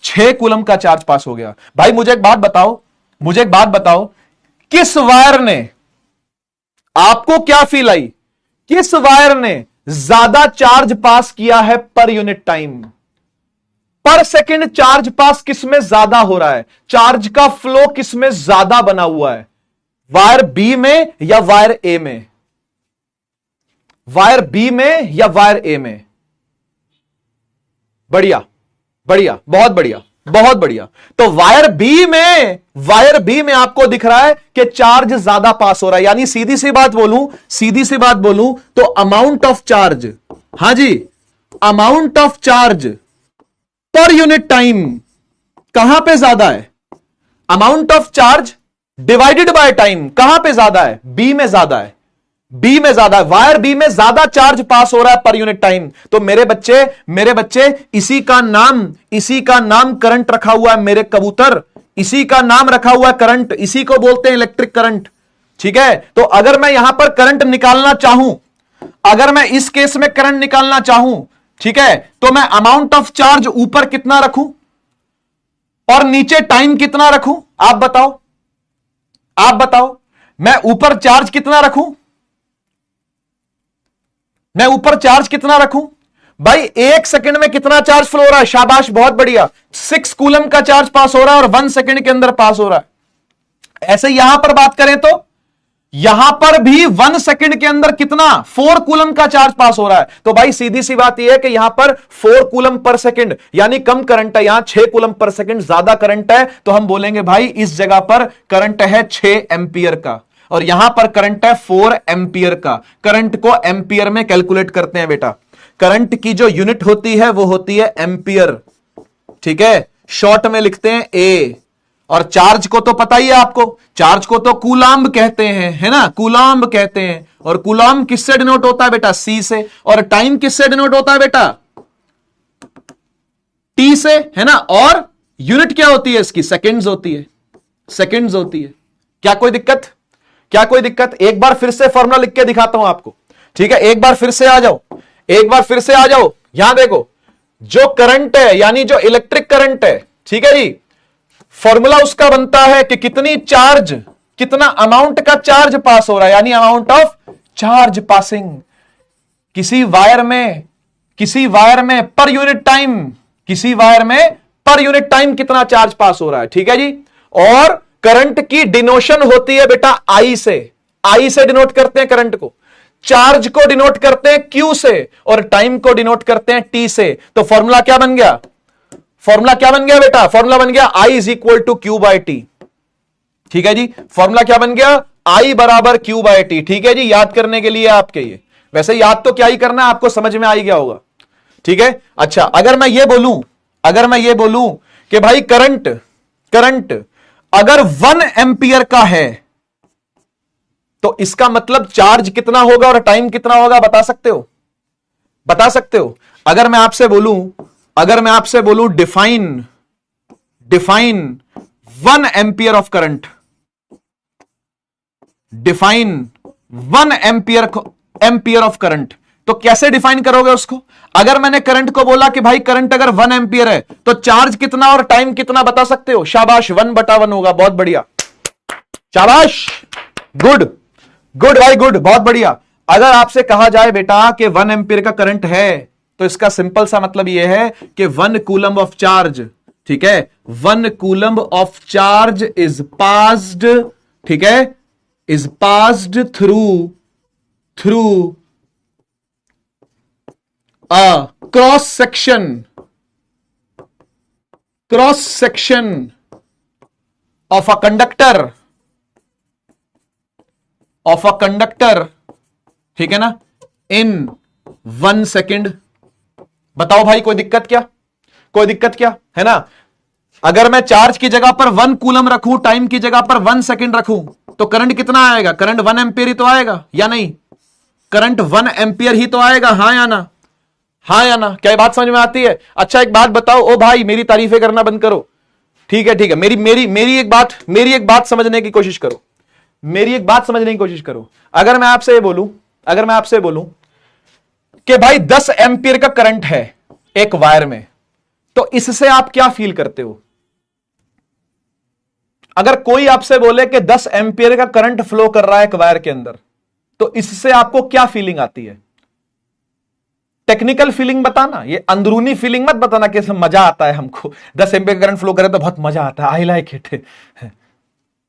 6 कूलम का चार्ज पास हो गया। भाई मुझे एक बात बताओ, किस वायर ने, आपको क्या फील आई, किस वायर ने ज्यादा चार्ज पास किया है पर यूनिट टाइम, पर सेकंड चार्ज पास किसमें ज्यादा हो रहा है, चार्ज का फ्लो किसमें ज्यादा बना हुआ है, वायर बी में या वायर ए में, वायर बी में या वायर ए में? बढ़िया बढ़िया, बहुत बढ़िया बहुत बढ़िया। तो वायर बी में आपको दिख रहा है कि चार्ज ज्यादा पास हो रहा है, यानी सीधी सी बात बोलूं तो अमाउंट ऑफ चार्ज, हां जी, amount of charge per unit time कहां पे ज्यादा है, amount of charge divided by time कहां पे ज्यादा है, बी में ज्यादा है, बी में ज्यादा है, वायर बी में ज्यादा चार्ज पास हो रहा है पर यूनिट टाइम। तो मेरे बच्चे इसी का नाम करंट रखा हुआ है, मेरे कबूतर, इसी का नाम रखा हुआ है करंट, इसी को बोलते हैं इलेक्ट्रिक करंट। ठीक है, तो अगर मैं यहां पर करंट निकालना चाहूं, अगर मैं इस केस में करंट निकालना चाहूं, ठीक है, तो मैं अमाउंट ऑफ चार्ज ऊपर कितना रखूं और नीचे टाइम कितना रखूं, आप बताओ, मैं ऊपर चार्ज कितना रखूं, मैं ऊपर चार्ज कितना रखूं भाई, 1 सेकंड में कितना चार्ज फ्लो हो रहा है, शाबाश बहुत बढ़िया, 6 कूलम का चार्ज पास हो रहा है और 1 सेकंड के अंदर पास हो रहा है। ऐसे यहां पर बात करें तो यहां पर भी 1 सेकंड के अंदर कितना, 4 कूलम का चार्ज पास हो रहा है। तो भाई सीधी सी बात यह है कि यहां पर 4 कूलम पर सेकंड यानी कम करंट है, यहां 6 कूलम पर सेकंड ज्यादा करंट है, तो हम बोलेंगे भाई इस जगह पर करंट है 6 एंपियर का और यहां पर करंट है 4 एंपियर का। करंट को एंपियर में कैलकुलेट करते हैं बेटा, करंट की जो यूनिट होती है वो होती है एंपियर, ठीक है, शॉर्ट में लिखते हैं ए। और चार्ज को तो पता ही है आपको, चार्ज को तो कूलाम्ब कहते हैं, है ना, कूलाम्ब कहते हैं। और कूलाम्ब किससे डिनोट होता है बेटा, सी से। और टाइम किससे डिनोट होता है बेटा, टी से, है ना। और यूनिट क्या होती है इसकी, सेकंड्स होती है, सेकंड्स होती है। क्या कोई दिक्कत, क्या कोई दिक्कत? एक बार फिर से फॉर्मूला लिख के दिखाता हूं आपको, ठीक है, एक बार फिर से आ जाओ, एक बार फिर से आ जाओ। यहां देखो, जो करंट है यानी जो इलेक्ट्रिक करंट है, ठीक है जी, फॉर्मूला उसका बनता है कि कितनी चार्ज, कितना अमाउंट का चार्ज पास हो रहा है, यानी अमाउंट ऑफ चार्ज पासिंग किसी वायर में पर यूनिट टाइम, किसी वायर में पर यूनिट टाइम कितना चार्ज पास हो रहा है, ठीक है जी। और करंट की डिनोशन होती है बेटा आई से, आई से डिनोट करते हैं करंट को, चार्ज को डिनोट करते हैं क्यू से और टाइम को डिनोट करते हैं टी से। तो फॉर्मूला क्या बन गया, फॉर्मूला क्या बन गया बेटा, फॉर्मूला बन गया I is equal to Q by T, ठीक है जी। फॉर्मूला क्या बन गया, आई बराबर क्यू बाय टी, ठीक है जी। याद करने के लिए आपके, ये वैसे याद तो क्या ही करना है, आपको समझ में आ ही गया होगा, ठीक है। अच्छा, अगर मैं ये बोलूं कि भाई करंट अगर 1 एंपियर का है तो इसका मतलब चार्ज कितना होगा और टाइम कितना होगा, बता सकते हो, बता सकते हो? अगर मैं आपसे बोलूं define 1 ampere of current, define 1 ampere of current, तो कैसे डिफाइन करोगे उसको? अगर मैंने करंट को बोला कि भाई करंट अगर 1 एंपियर है तो चार्ज कितना और टाइम कितना बता सकते हो? शाबाश, 1/1 होगा, बहुत बढ़िया, शाबाश, गुड भाई गुड, बहुत बढ़िया। अगर आपसे कहा जाए बेटा कि 1 एंपियर का करंट है तो इसका सिंपल सा मतलब यह है कि 1 कूलम ऑफ चार्ज, ठीक है, 1 coulomb of charge is passed, ठीक है, is passed through a cross section of a conductor, ठीक है ना, in 1 सेकेंड। बताओ भाई कोई दिक्कत क्या, कोई दिक्कत क्या है ना? अगर मैं चार्ज की जगह पर 1 कूलम रखूं, टाइम की जगह पर 1 सेकेंड रखूं, तो करंट कितना आएगा? करंट 1 एंपियर ही तो आएगा या नहीं? करंट 1 एंपियर ही तो आएगा, हां या ना, हां या ना? क्या ये बात समझ में आती है? अच्छा एक बात बताओ, ओ भाई मेरी तारीफें करना बंद करो, ठीक है ठीक है, मेरी एक बात समझने की कोशिश करो, मेरी एक बात समझने की कोशिश करो। अगर मैं आपसे बोलूं कि भाई 10 एंपियर का करंट है एक वायर में, तो इससे आप क्या फील करते हो? अगर कोई आपसे बोले कि 10 एम्पियर का करंट फ्लो कर रहा है एक वायर के अंदर, तो इससे आपको क्या फीलिंग आती है? टेक्निकल फीलिंग बताना, ये अंदरूनी फीलिंग मत बताना कि मजा आता है हमको, 10 एम्पियर करंट फ्लो करे तो बहुत मजा आता है, आई लाइक इट।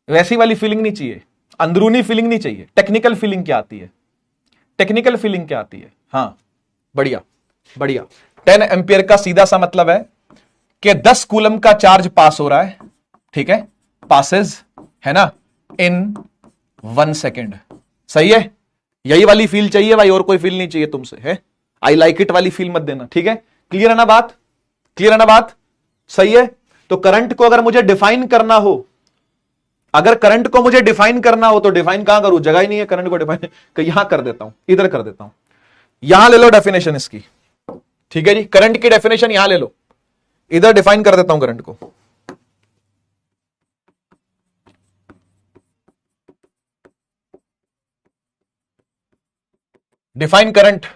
वैसी वाली फीलिंग नहीं चाहिए, अंदरूनी फीलिंग नहीं चाहिए। टेक्निकल फीलिंग क्या आती है? टेक्निकल फीलिंग क्या आती है? हां, बढ़िया बढ़िया। 10 एम्पियर का सीधा सा मतलब है कि 10 कूलम का चार्ज पास हो रहा है, ठीक है, पासेज, है ना, इन 1 सेकेंड। सही है? यही वाली फील चाहिए भाई, और कोई फील नहीं चाहिए तुमसे, है? आई लाइक इट वाली फील मत देना, ठीक है? क्लियर है ना बात? क्लियर है ना बात? सही है। तो करंट को अगर मुझे डिफाइन करना हो, अगर करंट को मुझे डिफाइन करना हो तो डिफाइन कहां करूं? जगह ही नहीं है करंट को डिफाइन, यहां कर देता हूं, इधर कर देता हूं। यहां ले लो डेफिनेशन इसकी, ठीक है जी, करंट की डेफिनेशन यहां ले लो, इधर डिफाइन कर देता हूं करंट को। Define current,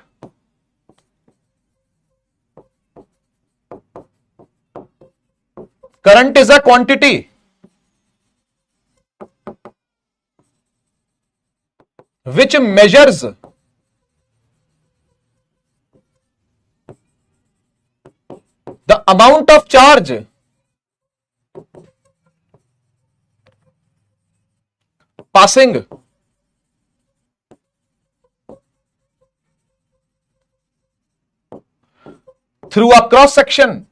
current is a quantity which measures the amount of charge passing through a cross section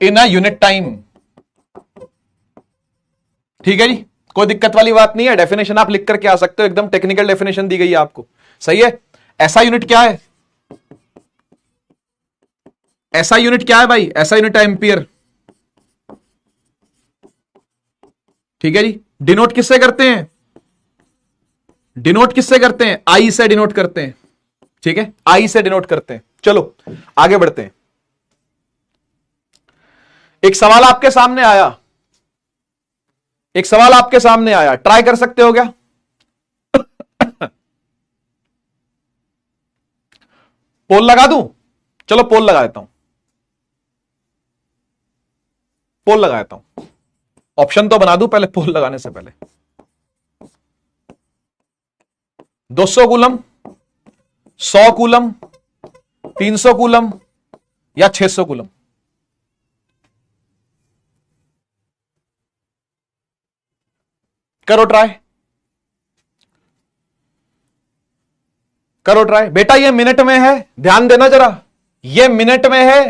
in a unit time। ठीक है जी, कोई दिक्कत वाली बात नहीं है। डेफिनेशन आप लिख करके आ सकते हो, एकदम टेक्निकल डेफिनेशन दी गई है आपको। सही है? ऐसा यूनिट क्या है? ऐसा यूनिट क्या है भाई? ऐसा यूनिट है एम्पियर। ठीक है जी। डिनोट किससे करते हैं? डिनोट किससे करते हैं? आई से डिनोट करते हैं। ठीक है, आई से डिनोट करते हैं। चलो आगे बढ़ते हैं। एक सवाल आपके सामने आया, एक सवाल आपके सामने आया, ट्राई कर सकते हो क्या? पोल लगा दूं? चलो पोल लगा देता हूं, पोल लगा देता हूं। ऑप्शन तो बना दूं पहले, पोल लगाने से पहले। 200 कूलम, 100 कूलम, 300 कूलम या 600 कूलम? करो ट्राई, करो ट्राई। बेटा ये मिनट में है, ध्यान देना जरा, ये मिनट में है,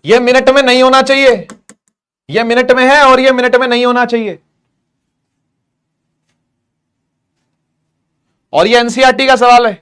ये मिनट में नहीं होना चाहिए, ये मिनट में है और ये मिनट में नहीं होना चाहिए। और ये एनसीईआरटी का सवाल है।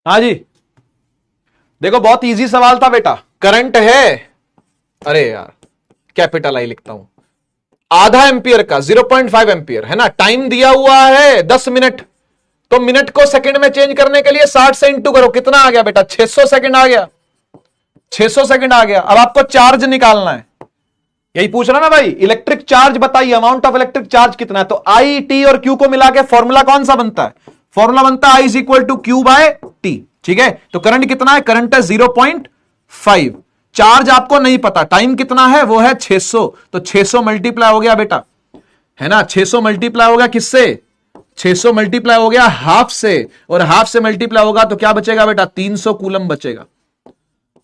हाँ जी, देखो बहुत इजी सवाल था बेटा। करंट है, अरे यार कैपिटल आई लिखता हूं, आधा एम्पियर का 0.5 एम्पियर है ना। टाइम दिया हुआ है 10 मिनट, तो मिनट को सेकंड में चेंज करने के लिए 60 से इंटू करो, कितना आ गया बेटा? 600 सेकंड आ गया, 600 सेकंड आ गया। अब आपको चार्ज निकालना है, यही पूछ रहा ना भाई, इलेक्ट्रिक चार्ज बताइए, अमाउंट ऑफ इलेक्ट्रिक चार्ज कितना है। तो आई टी और क्यू को मिला के फॉर्मूला कौन सा बनता है? फॉर्मूला बनता है I is equal to Q by T. ठीक है, तो करंट कितना है? करंट है 0.5। चार्ज आपको नहीं पता, टाइम कितना है? वो है 600। तो 600 मल्टीप्लाई हो गया बेटा, है ना, 600 मल्टीप्लाई हो गया किससे? 600 मल्टीप्लाई हो गया हाफ से, और हाफ से मल्टीप्लाई होगा तो क्या बचेगा बेटा? 300 कूलम बचेगा,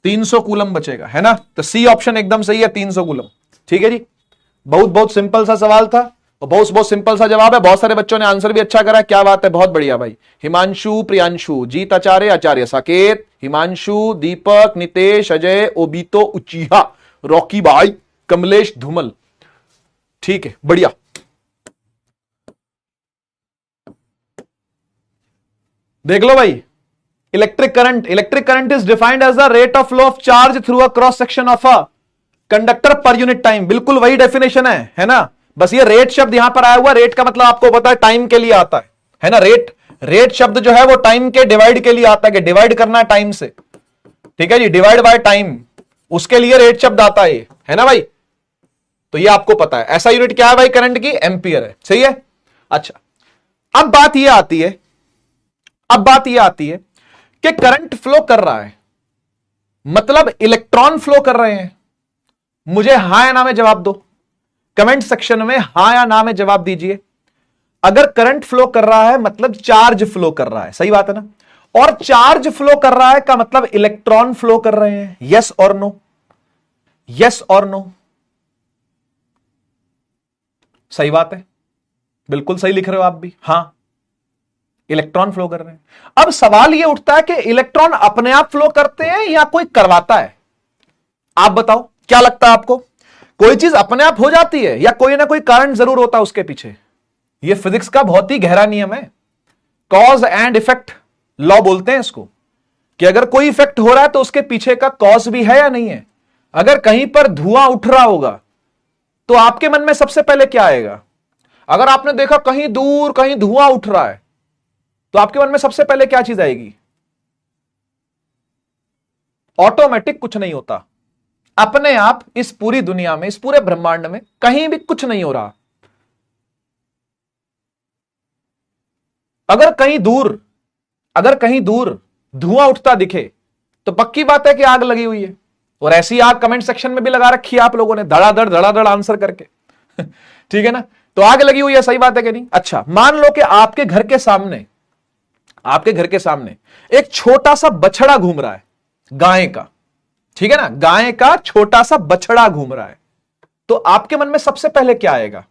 300 कूलम बचेगा, है ना। तो सी ऑप्शन एकदम सही है, 300 कूलम। ठीक है जी, बहुत बहुत सिंपल सा सवाल था और बहुत बहुत सिंपल सा जवाब है। बहुत सारे बच्चों ने आंसर भी अच्छा करा, क्या बात है, बहुत बढ़िया भाई। Himanshu, Priyanshu, Jeet Acharya, Acharya Saket, Himanshu, Deepak, Nitesh, Ajay, Obito, Uchiha, Rocky भाई, कमलेश धूमल, ठीक है, बढ़िया। देख लो भाई, electric current is defined as the rate of flow of charge through a cross section of a conductor per unit time. बिल्कुल वही डेफिनेशन है ना। बस ये रेट शब्द यहां पर आया हुआ, रेट का मतलब आपको पता है टाइम के लिए आता है ना। रेट शब्द जो है वो टाइम के डिवाइड के लिए आता है, कि डिवाइड करना है टाइम से, ठीक है जी, डिवाइड बाय टाइम, उसके लिए रेट शब्द आता है ना भाई। तो ये आपको पता है। ऐसा यूनिट क्या है भाई करंट की? एम्पियर है, सही है। अच्छा, अब बात यह आती है कि करंट फ्लो कर रहा है, मतलब इलेक्ट्रॉन फ्लो कर रहे हैं। मुझे हां या ना में जवाब दो, कमेंट सेक्शन में हां या ना में जवाब दीजिए। अगर करंट फ्लो कर रहा है मतलब चार्ज फ्लो कर रहा है, सही बात है ना। और चार्ज फ्लो कर रहा है का मतलब इलेक्ट्रॉन फ्लो कर रहे हैं। यस और नो? यस और नो? सही बात है, बिल्कुल सही लिख रहे हो आप भी, हां इलेक्ट्रॉन फ्लो कर रहे हैं। अब सवाल यह उठता है कि इलेक्ट्रॉन अपने आप फ्लो करते हैं या कोई करवाता है? आप बताओ, क्या लगता है आपको? कोई चीज अपने आप हो जाती है या कोई ना कोई कारण जरूर होता है उसके पीछे? यह फिजिक्स का बहुत ही गहरा नियम है, कॉज एंड इफेक्ट लॉ बोलते हैं इसको, कि अगर कोई इफेक्ट हो रहा है तो उसके पीछे का कॉज भी है या नहीं है। अगर कहीं पर धुआं उठ रहा होगा तो आपके मन में सबसे पहले क्या आएगा? अगर आपने देखा कहीं दूर कहीं धुआं उठ रहा है तो आपके मन में सबसे पहले क्या चीज आएगी? ऑटोमेटिक कुछ नहीं होता, अपने आप इस पूरी दुनिया में, इस पूरे ब्रह्मांड में कहीं भी कुछ नहीं हो रहा। अगर कहीं दूर धुआं उठता दिखे तो पक्की बात है कि आग लगी हुई है। और ऐसी आग कमेंट सेक्शन में भी लगा रखी है आप लोगों ने, धड़ाधड़ आंसर करके ठीक है ना। तो आग लगी हुई है, सही बात है कि नहीं? अच्छा, मान लो कि आपके घर के सामने एक छोटा सा बछड़ा घूम रहा है, गाय का, ठीक है ना, गाय का छोटा सा बछड़ा घूम रहा है, तो आपके मन में सबसे पहले क्या आएगा?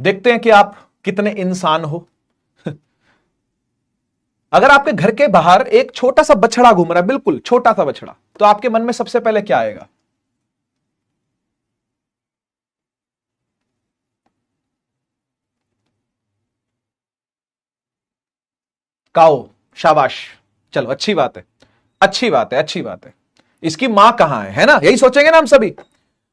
देखते हैं कि आप कितने इंसान हो। अगर आपके घर के बाहर एक छोटा सा बछड़ा घूम रहा है, बिल्कुल छोटा सा बछड़ा, तो आपके मन में सबसे पहले क्या आएगा? काओ, शाबाश, चलो अच्छी बात है, अच्छी बात है, अच्छी बात है। इसकी मां कहां है ना, यही सोचेंगे ना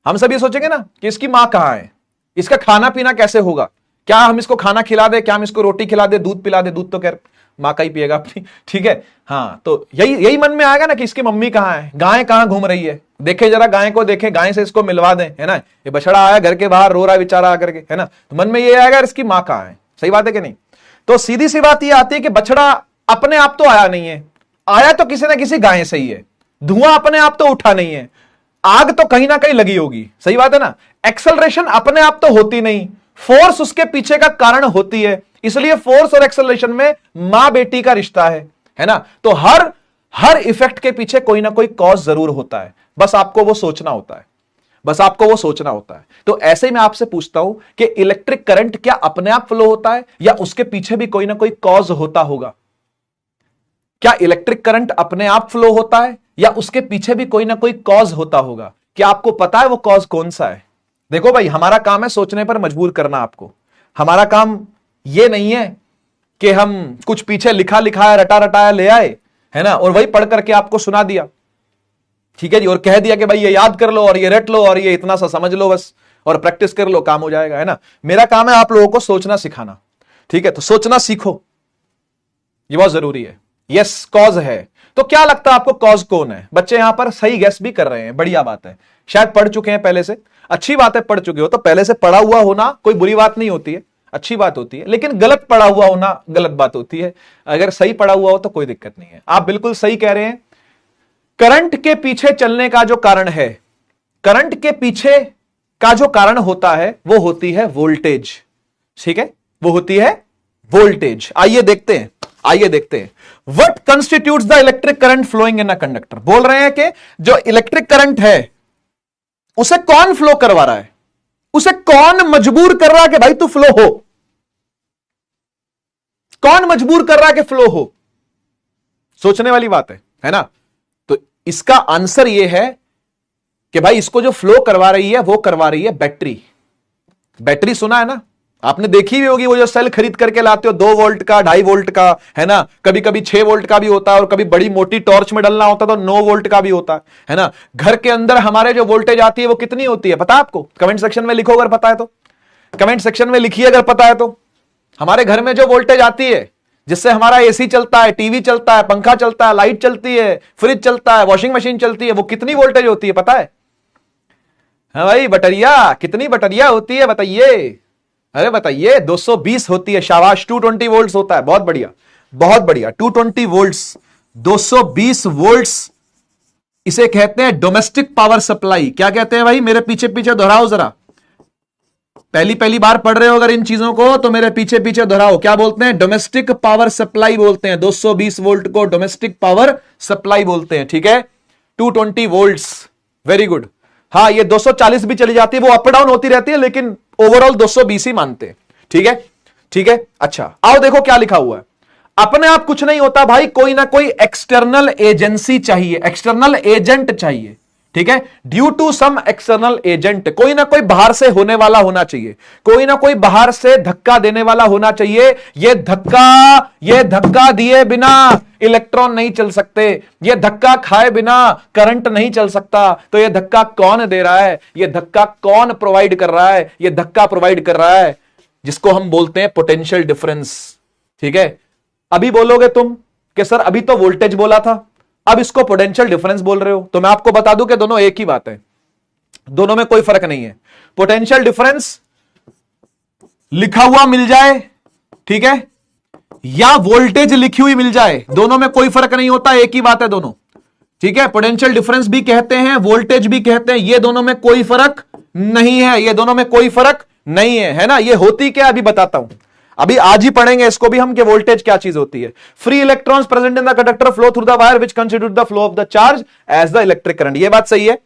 हम सभी सोचेंगे ना कि इसकी मां कहां है, इसका खाना पीना कैसे होगा, क्या हम इसको खाना खिला दे, क्या हम इसको रोटी खिला दे, दूध पिला दे, दूध तो खैर मां का ही पिएगा अपनी, ठीक है। हाँ, तो यही मन में आएगा ना कि इसकी मम्मी कहां है, गाय कहां घूम रही है, देखे जरा गाय को, देखे गाय से इसको मिलवा दें, है ना। ये बछड़ा आया घर के बाहर, रो रहा है बेचारा आकर के, है ना, तो मन में ये आएगा इसकी मां कहां है, सही बात है कि नहीं। तो सीधी सी बात ये आती है कि बछड़ा अपने आप तो आया नहीं है, आया तो किसी ना किसी गाय से ही है। धुआं अपने आप तो उठा नहीं है, आग तो कहीं ना कहीं लगी होगी, सही बात है ना। एक्सेलरेशन अपने आप तो होती नहीं, फोर्स उसके पीछे का कारण होती है, इसलिए फोर्स और एक्सेलरेशन में मां बेटी का रिश्ता है ना। तो हर इफेक्ट के पीछे कोई ना कोई कॉज जरूर होता है, बस आपको वो सोचना होता है। तो ऐसे ही मैं आपसे पूछता हूं कि इलेक्ट्रिक करंट क्या अपने आप फ्लो होता है या उसके पीछे भी कोई ना कोई कॉज होता होगा? क्या इलेक्ट्रिक करंट अपने आप फ्लो होता है या उसके पीछे भी कोई ना कोई कॉज होता होगा? क्या आपको पता है वो कॉज कौन सा है? देखो भाई, हमारा काम है सोचने पर मजबूर करना आपको। हमारा काम ये नहीं है कि हम कुछ पीछे लिखा लिखाया रटा रटाया ले आए, है ना, और वही पढ़ करके आपको सुना दिया, ठीक है जी, और कह दिया कि भाई ये याद कर लो और ये रट लो और ये इतना सा समझ लो बस और प्रैक्टिस कर लो, काम हो जाएगा, है ना। मेरा काम है आप लोगों को सोचना सिखाना, ठीक है। तो सोचना सीखो, ये बहुत जरूरी है। यस, कॉज है। तो क्या लगता है आपको कॉज कौन है? बच्चे यहां पर सही गेस भी कर रहे हैं, बढ़िया बात है। शायद पढ़ चुके हैं पहले से, अच्छी बात है, पढ़ चुके हो तो पहले से पढ़ा हुआ होना कोई बुरी बात नहीं होती है, अच्छी बात होती है। लेकिन गलत पढ़ा हुआ होना गलत बात होती है। अगर सही पढ़ा हुआ हो तो कोई दिक्कत नहीं है। आप बिल्कुल सही कह रहे हैं। करंट के पीछे चलने का जो कारण है, करंट के पीछे का जो कारण होता है वो होती है वोल्टेज, ठीक है, वो होती है वोल्टेज। आइए देखते हैं what constitutes the electric current flowing in a conductor. बोल रहे हैं कि जो इलेक्ट्रिक करंट है उसे कौन फ्लो करवा रहा है, उसे कौन मजबूर कर रहा है कि भाई तू फ्लो हो, कौन मजबूर कर रहा है कि फ्लो हो? सोचने वाली बात है ना। तो इसका आंसर यह है कि भाई इसको जो फ्लो करवा रही है वो करवा रही है बैटरी। बैटरी सुना है ना, आपने देखी भी होगी वो जो सेल खरीद करके लाते हो 2 वोल्ट का 2.5 वोल्ट का, है ना, कभी कभी 6 वोल्ट का भी होता है और कभी बड़ी मोटी टॉर्च में डलना होता है तो 9 वोल्ट का भी होता है ना। घर के अंदर हमारे जो वोल्टेज आती है वो कितनी होती है पता है आपको? कमेंट सेक्शन में लिखो अगर पता है तो, कमेंट सेक्शन में लिखिए अगर पता है तो। हमारे घर में जो वोल्टेज आती है जिससे हमारा एसी चलता है, टीवी चलता है, पंखा चलता है, लाइट चलती है, फ्रिज चलता है, वॉशिंग मशीन चलती है, वो कितनी वोल्टेज होती है पता है? हाँ भाई, बटरिया कितनी बटरिया होती है बताइए? अरे बताइए, 220 होती है। शाबाश, 220 वोल्ट्स होता है। बहुत बढ़िया, बहुत बढ़िया। 220 वोल्ट्स, 220 वोल्ट्स, इसे कहते हैं डोमेस्टिक पावर सप्लाई। क्या कहते हैं भाई? मेरे पीछे पीछे दोहराओ जरा। पहली पहली बार पढ़ रहे हो अगर इन चीजों को तो मेरे पीछे पीछे दोहराओ। क्या बोलते हैं? डोमेस्टिक पावर सप्लाई बोलते हैं। 220 वोल्ट को डोमेस्टिक पावर सप्लाई बोलते हैं। ठीक है, 220 वोल्ट्स, वेरी गुड। हाँ, ये 240 भी चली जाती है, वो अप डाउन होती रहती है, लेकिन ओवरऑल 220 ही मानते हैं। ठीक है, ठीक है। अच्छा, आओ देखो क्या लिखा हुआ है। अपने आप कुछ नहीं होता भाई, कोई ना कोई एक्सटर्नल एजेंसी चाहिए, एक्सटर्नल एजेंट चाहिए। ठीक है, due to some external agent, कोई ना कोई बाहर से होने वाला होना चाहिए, कोई ना कोई बाहर से धक्का देने वाला होना चाहिए। ये धक्का दिए बिना इलेक्ट्रॉन नहीं चल सकते, ये धक्का खाए बिना करंट नहीं चल सकता। तो ये धक्का कौन दे रहा है? ये धक्का कौन प्रोवाइड कर रहा है? ये धक्का प्रोवाइड कर रहा है जिसको हम बोलते हैं पोटेंशियल डिफरेंस। ठीक है, अभी बोलोगे तुम कि सर अभी तो वोल्टेज बोला था, अब इसको पोटेंशियल डिफरेंस बोल रहे हो। तो मैं आपको बता दूं कि दोनों एक ही बात है, दोनों में कोई फर्क नहीं है। पोटेंशियल डिफरेंस लिखा हुआ मिल जाए, ठीक है, या वोल्टेज लिखी हुई मिल जाए, दोनों में कोई फर्क नहीं होता, एक ही बात है दोनों। ठीक है, पोटेंशियल डिफरेंस भी कहते हैं, वोल्टेज भी कहते हैं, ये दोनों में कोई फर्क नहीं है, ये दोनों में कोई फर्क नहीं है ना। ये होती क्या अभी बताता हूं, अभी आज ही पढ़ेंगे इसको भी हम कि वोल्टेज क्या चीज होती है। Free electrons present in the conductor flow through the wire which constitute the flow of the charge as the electric current. ये बात सही है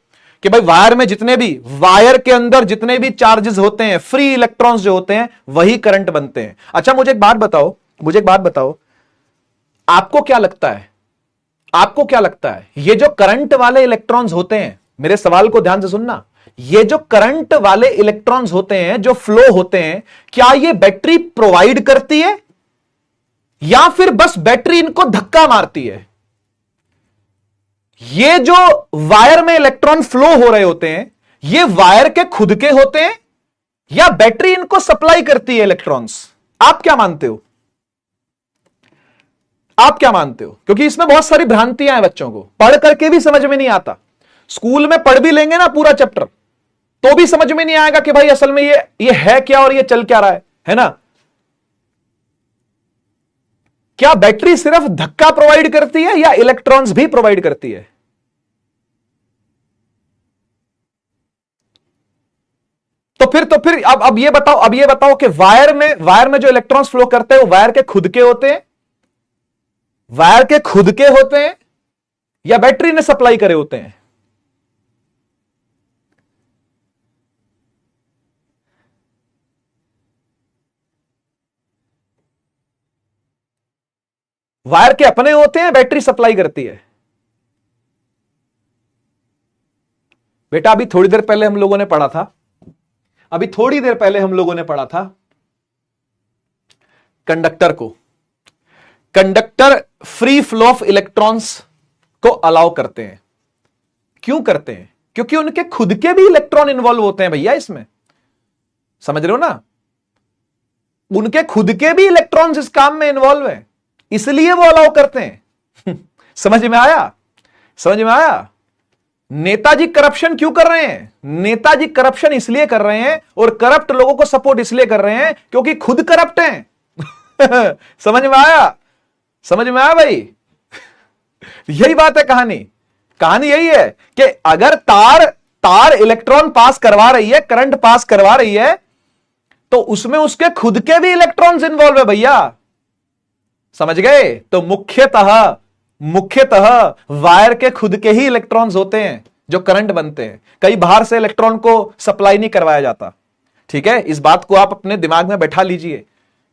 कि भाई वायर में जितने भी, वायर के अंदर जितने भी चार्जेस होते हैं, फ्री इलेक्ट्रॉन्स जो होते हैं, वही करंट बनते हैं। अच्छा, मुझे एक बात बताओ, आपको क्या लगता है, आपको क्या लगता है ये जो करंट वाले इलेक्ट्रॉन्स होते हैं, मेरे सवाल को ध्यान से सुनना, ये जो करंट वाले इलेक्ट्रॉन्स होते हैं, जो फ्लो होते हैं, क्या ये बैटरी प्रोवाइड करती है या फिर बस बैटरी इनको धक्का मारती है? ये जो वायर में इलेक्ट्रॉन फ्लो हो रहे होते हैं, ये वायर के खुद के होते हैं या बैटरी इनको सप्लाई करती है इलेक्ट्रॉन्स? आप क्या मानते हो? आप क्या मानते हो? क्योंकि इसमें बहुत सारी भ्रांतियां हैं, बच्चों को पढ़ करके भी समझ में नहीं आता। स्कूल में पढ़ भी लेंगे ना पूरा चैप्टर, तो भी समझ में नहीं आएगा कि भाई असल में ये है क्या और ये चल क्या रहा है ना। क्या बैटरी सिर्फ धक्का प्रोवाइड करती है या इलेक्ट्रॉन्स भी प्रोवाइड करती है? तो फिर अब ये बताओ कि वायर में जो इलेक्ट्रॉन्स फ्लो करते हैं वो वायर के खुद के होते हैं, वायर के खुद के होते हैं या बैटरी ने सप्लाई करे होते हैं? वायर के अपने होते हैं, बैटरी सप्लाई करती है? बेटा अभी थोड़ी देर पहले हम लोगों ने पढ़ा था, कंडक्टर को, conductor free flow of electrons को अलाउ करते हैं। क्यों करते हैं? क्योंकि उनके खुद के भी इलेक्ट्रॉन इन्वॉल्व होते हैं भैया इसमें, समझ रहे हो ना? उनके खुद के भी इलेक्ट्रॉन्स इस काम में इन्वॉल्व है, इसलिए वो अलाउ करते हैं। समझ में आया? नेताजी करप्शन क्यों कर रहे हैं? नेताजी करप्शन इसलिए कर रहे हैं और करप्ट लोगों को सपोर्ट इसलिए कर रहे हैं क्योंकि खुद करप्ट हैं। समझ में आया भाई? यही बात है, कहानी यही है कि अगर तार इलेक्ट्रॉन पास करवा रही है, करंट पास करवा रही है, तो उसमें उसके खुद के भी इलेक्ट्रॉन्स इन्वॉल्व है भैया, समझ गए? तो मुख्यतः वायर के खुद के ही इलेक्ट्रॉन्स होते हैं जो करंट बनते हैं, कई बाहर से इलेक्ट्रॉन को सप्लाई नहीं करवाया जाता। ठीक है, इस बात को आप अपने दिमाग में बैठा लीजिए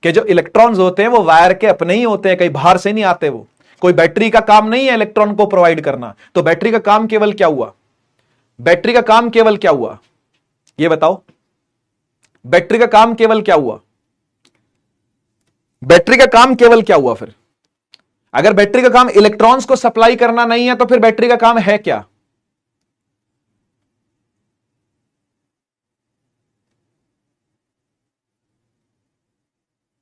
कि जो इलेक्ट्रॉन्स होते हैं वो वायर के अपने ही होते हैं, कहीं बाहर से नहीं आते वो। कोई बैटरी का काम नहीं है इलेक्ट्रॉन को प्रोवाइड करना। तो बैटरी का काम केवल क्या हुआ? बैटरी का काम केवल क्या हुआ यह बताओ? बैटरी का काम केवल क्या हुआ? बैटरी का काम केवल क्या हुआ? फिर अगर बैटरी का काम इलेक्ट्रॉन्स को सप्लाई करना नहीं है तो फिर बैटरी का काम है क्या?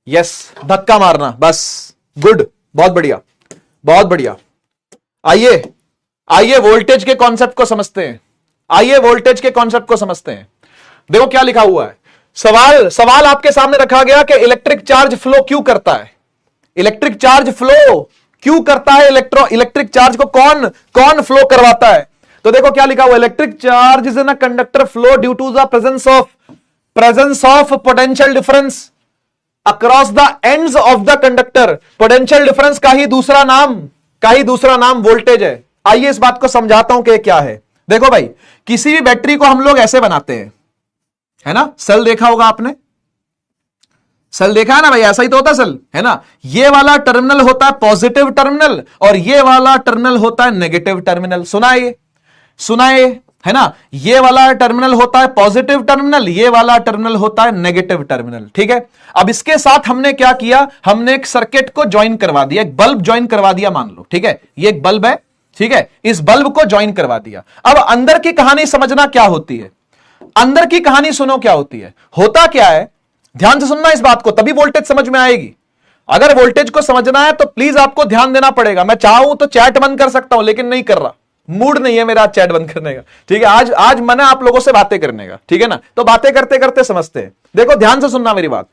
यस, धक्का मारना, बस। गुड, बहुत बढ़िया, बहुत बढ़िया। आइए आइए वोल्टेज के कॉन्सेप्ट को समझते हैं। आइए वोल्टेज के कॉन्सेप्ट को समझते हैं। देखो क्या लिखा हुआ है। सवाल आपके सामने रखा गया कि इलेक्ट्रिक चार्ज फ्लो क्यों करता है? इलेक्ट्रिक चार्ज फ्लो क्यों करता है? इलेक्ट्रिक चार्ज को कौन फ्लो करवाता है? तो देखो क्या लिखा हुआ। Electric charge is in a conductor flow due to the presence of potential difference across the ends of the conductor. Potential difference का ही दूसरा नाम वोल्टेज है। आइए इस बात को समझाता हूं कि क्या है। देखो भाई, किसी भी बैटरी को हम लोग ऐसे बनाते हैं, है ना? सेल देखा होगा आपने, सेल देखा है ना भाई? ऐसा ही तो होता है सेल, है ना? ये वाला टर्मिनल होता है पॉजिटिव टर्मिनल और ये वाला टर्मिनल होता है नेगेटिव टर्मिनल। सुनाए, है ना? ये वाला टर्मिनल होता है पॉजिटिव टर्मिनल, ये वाला टर्मिनल होता है नेगेटिव टर्मिनल। ठीक है, अब इसके साथ हमने क्या किया? हमने एक सर्किट को ज्वाइन करवा दिया, एक बल्ब ज्वाइन करवा दिया, मान लो। ठीक है, ये एक बल्ब है, ठीक है, इस बल्ब को ज्वाइन करवा दिया। अब अंदर की कहानी समझना क्या होती है। अंदर की कहानी सुनो क्या होती है। होता क्या है, ध्यान से सुनना इस बात को, तभी वोल्टेज समझ में आएगी। अगर वोल्टेज को समझना है तो प्लीज आपको ध्यान देना पड़ेगा। मैं चाहूं तो चैट बंद कर सकता हूं, लेकिन नहीं कर रहा, मूड नहीं है मेरा चैट बंद करने का। ठीक है, आज मन है आप लोगों से बातें करने का, ठीक है ना? तो बातें करते करते समझते हैं। देखो ध्यान से सुनना मेरी बात।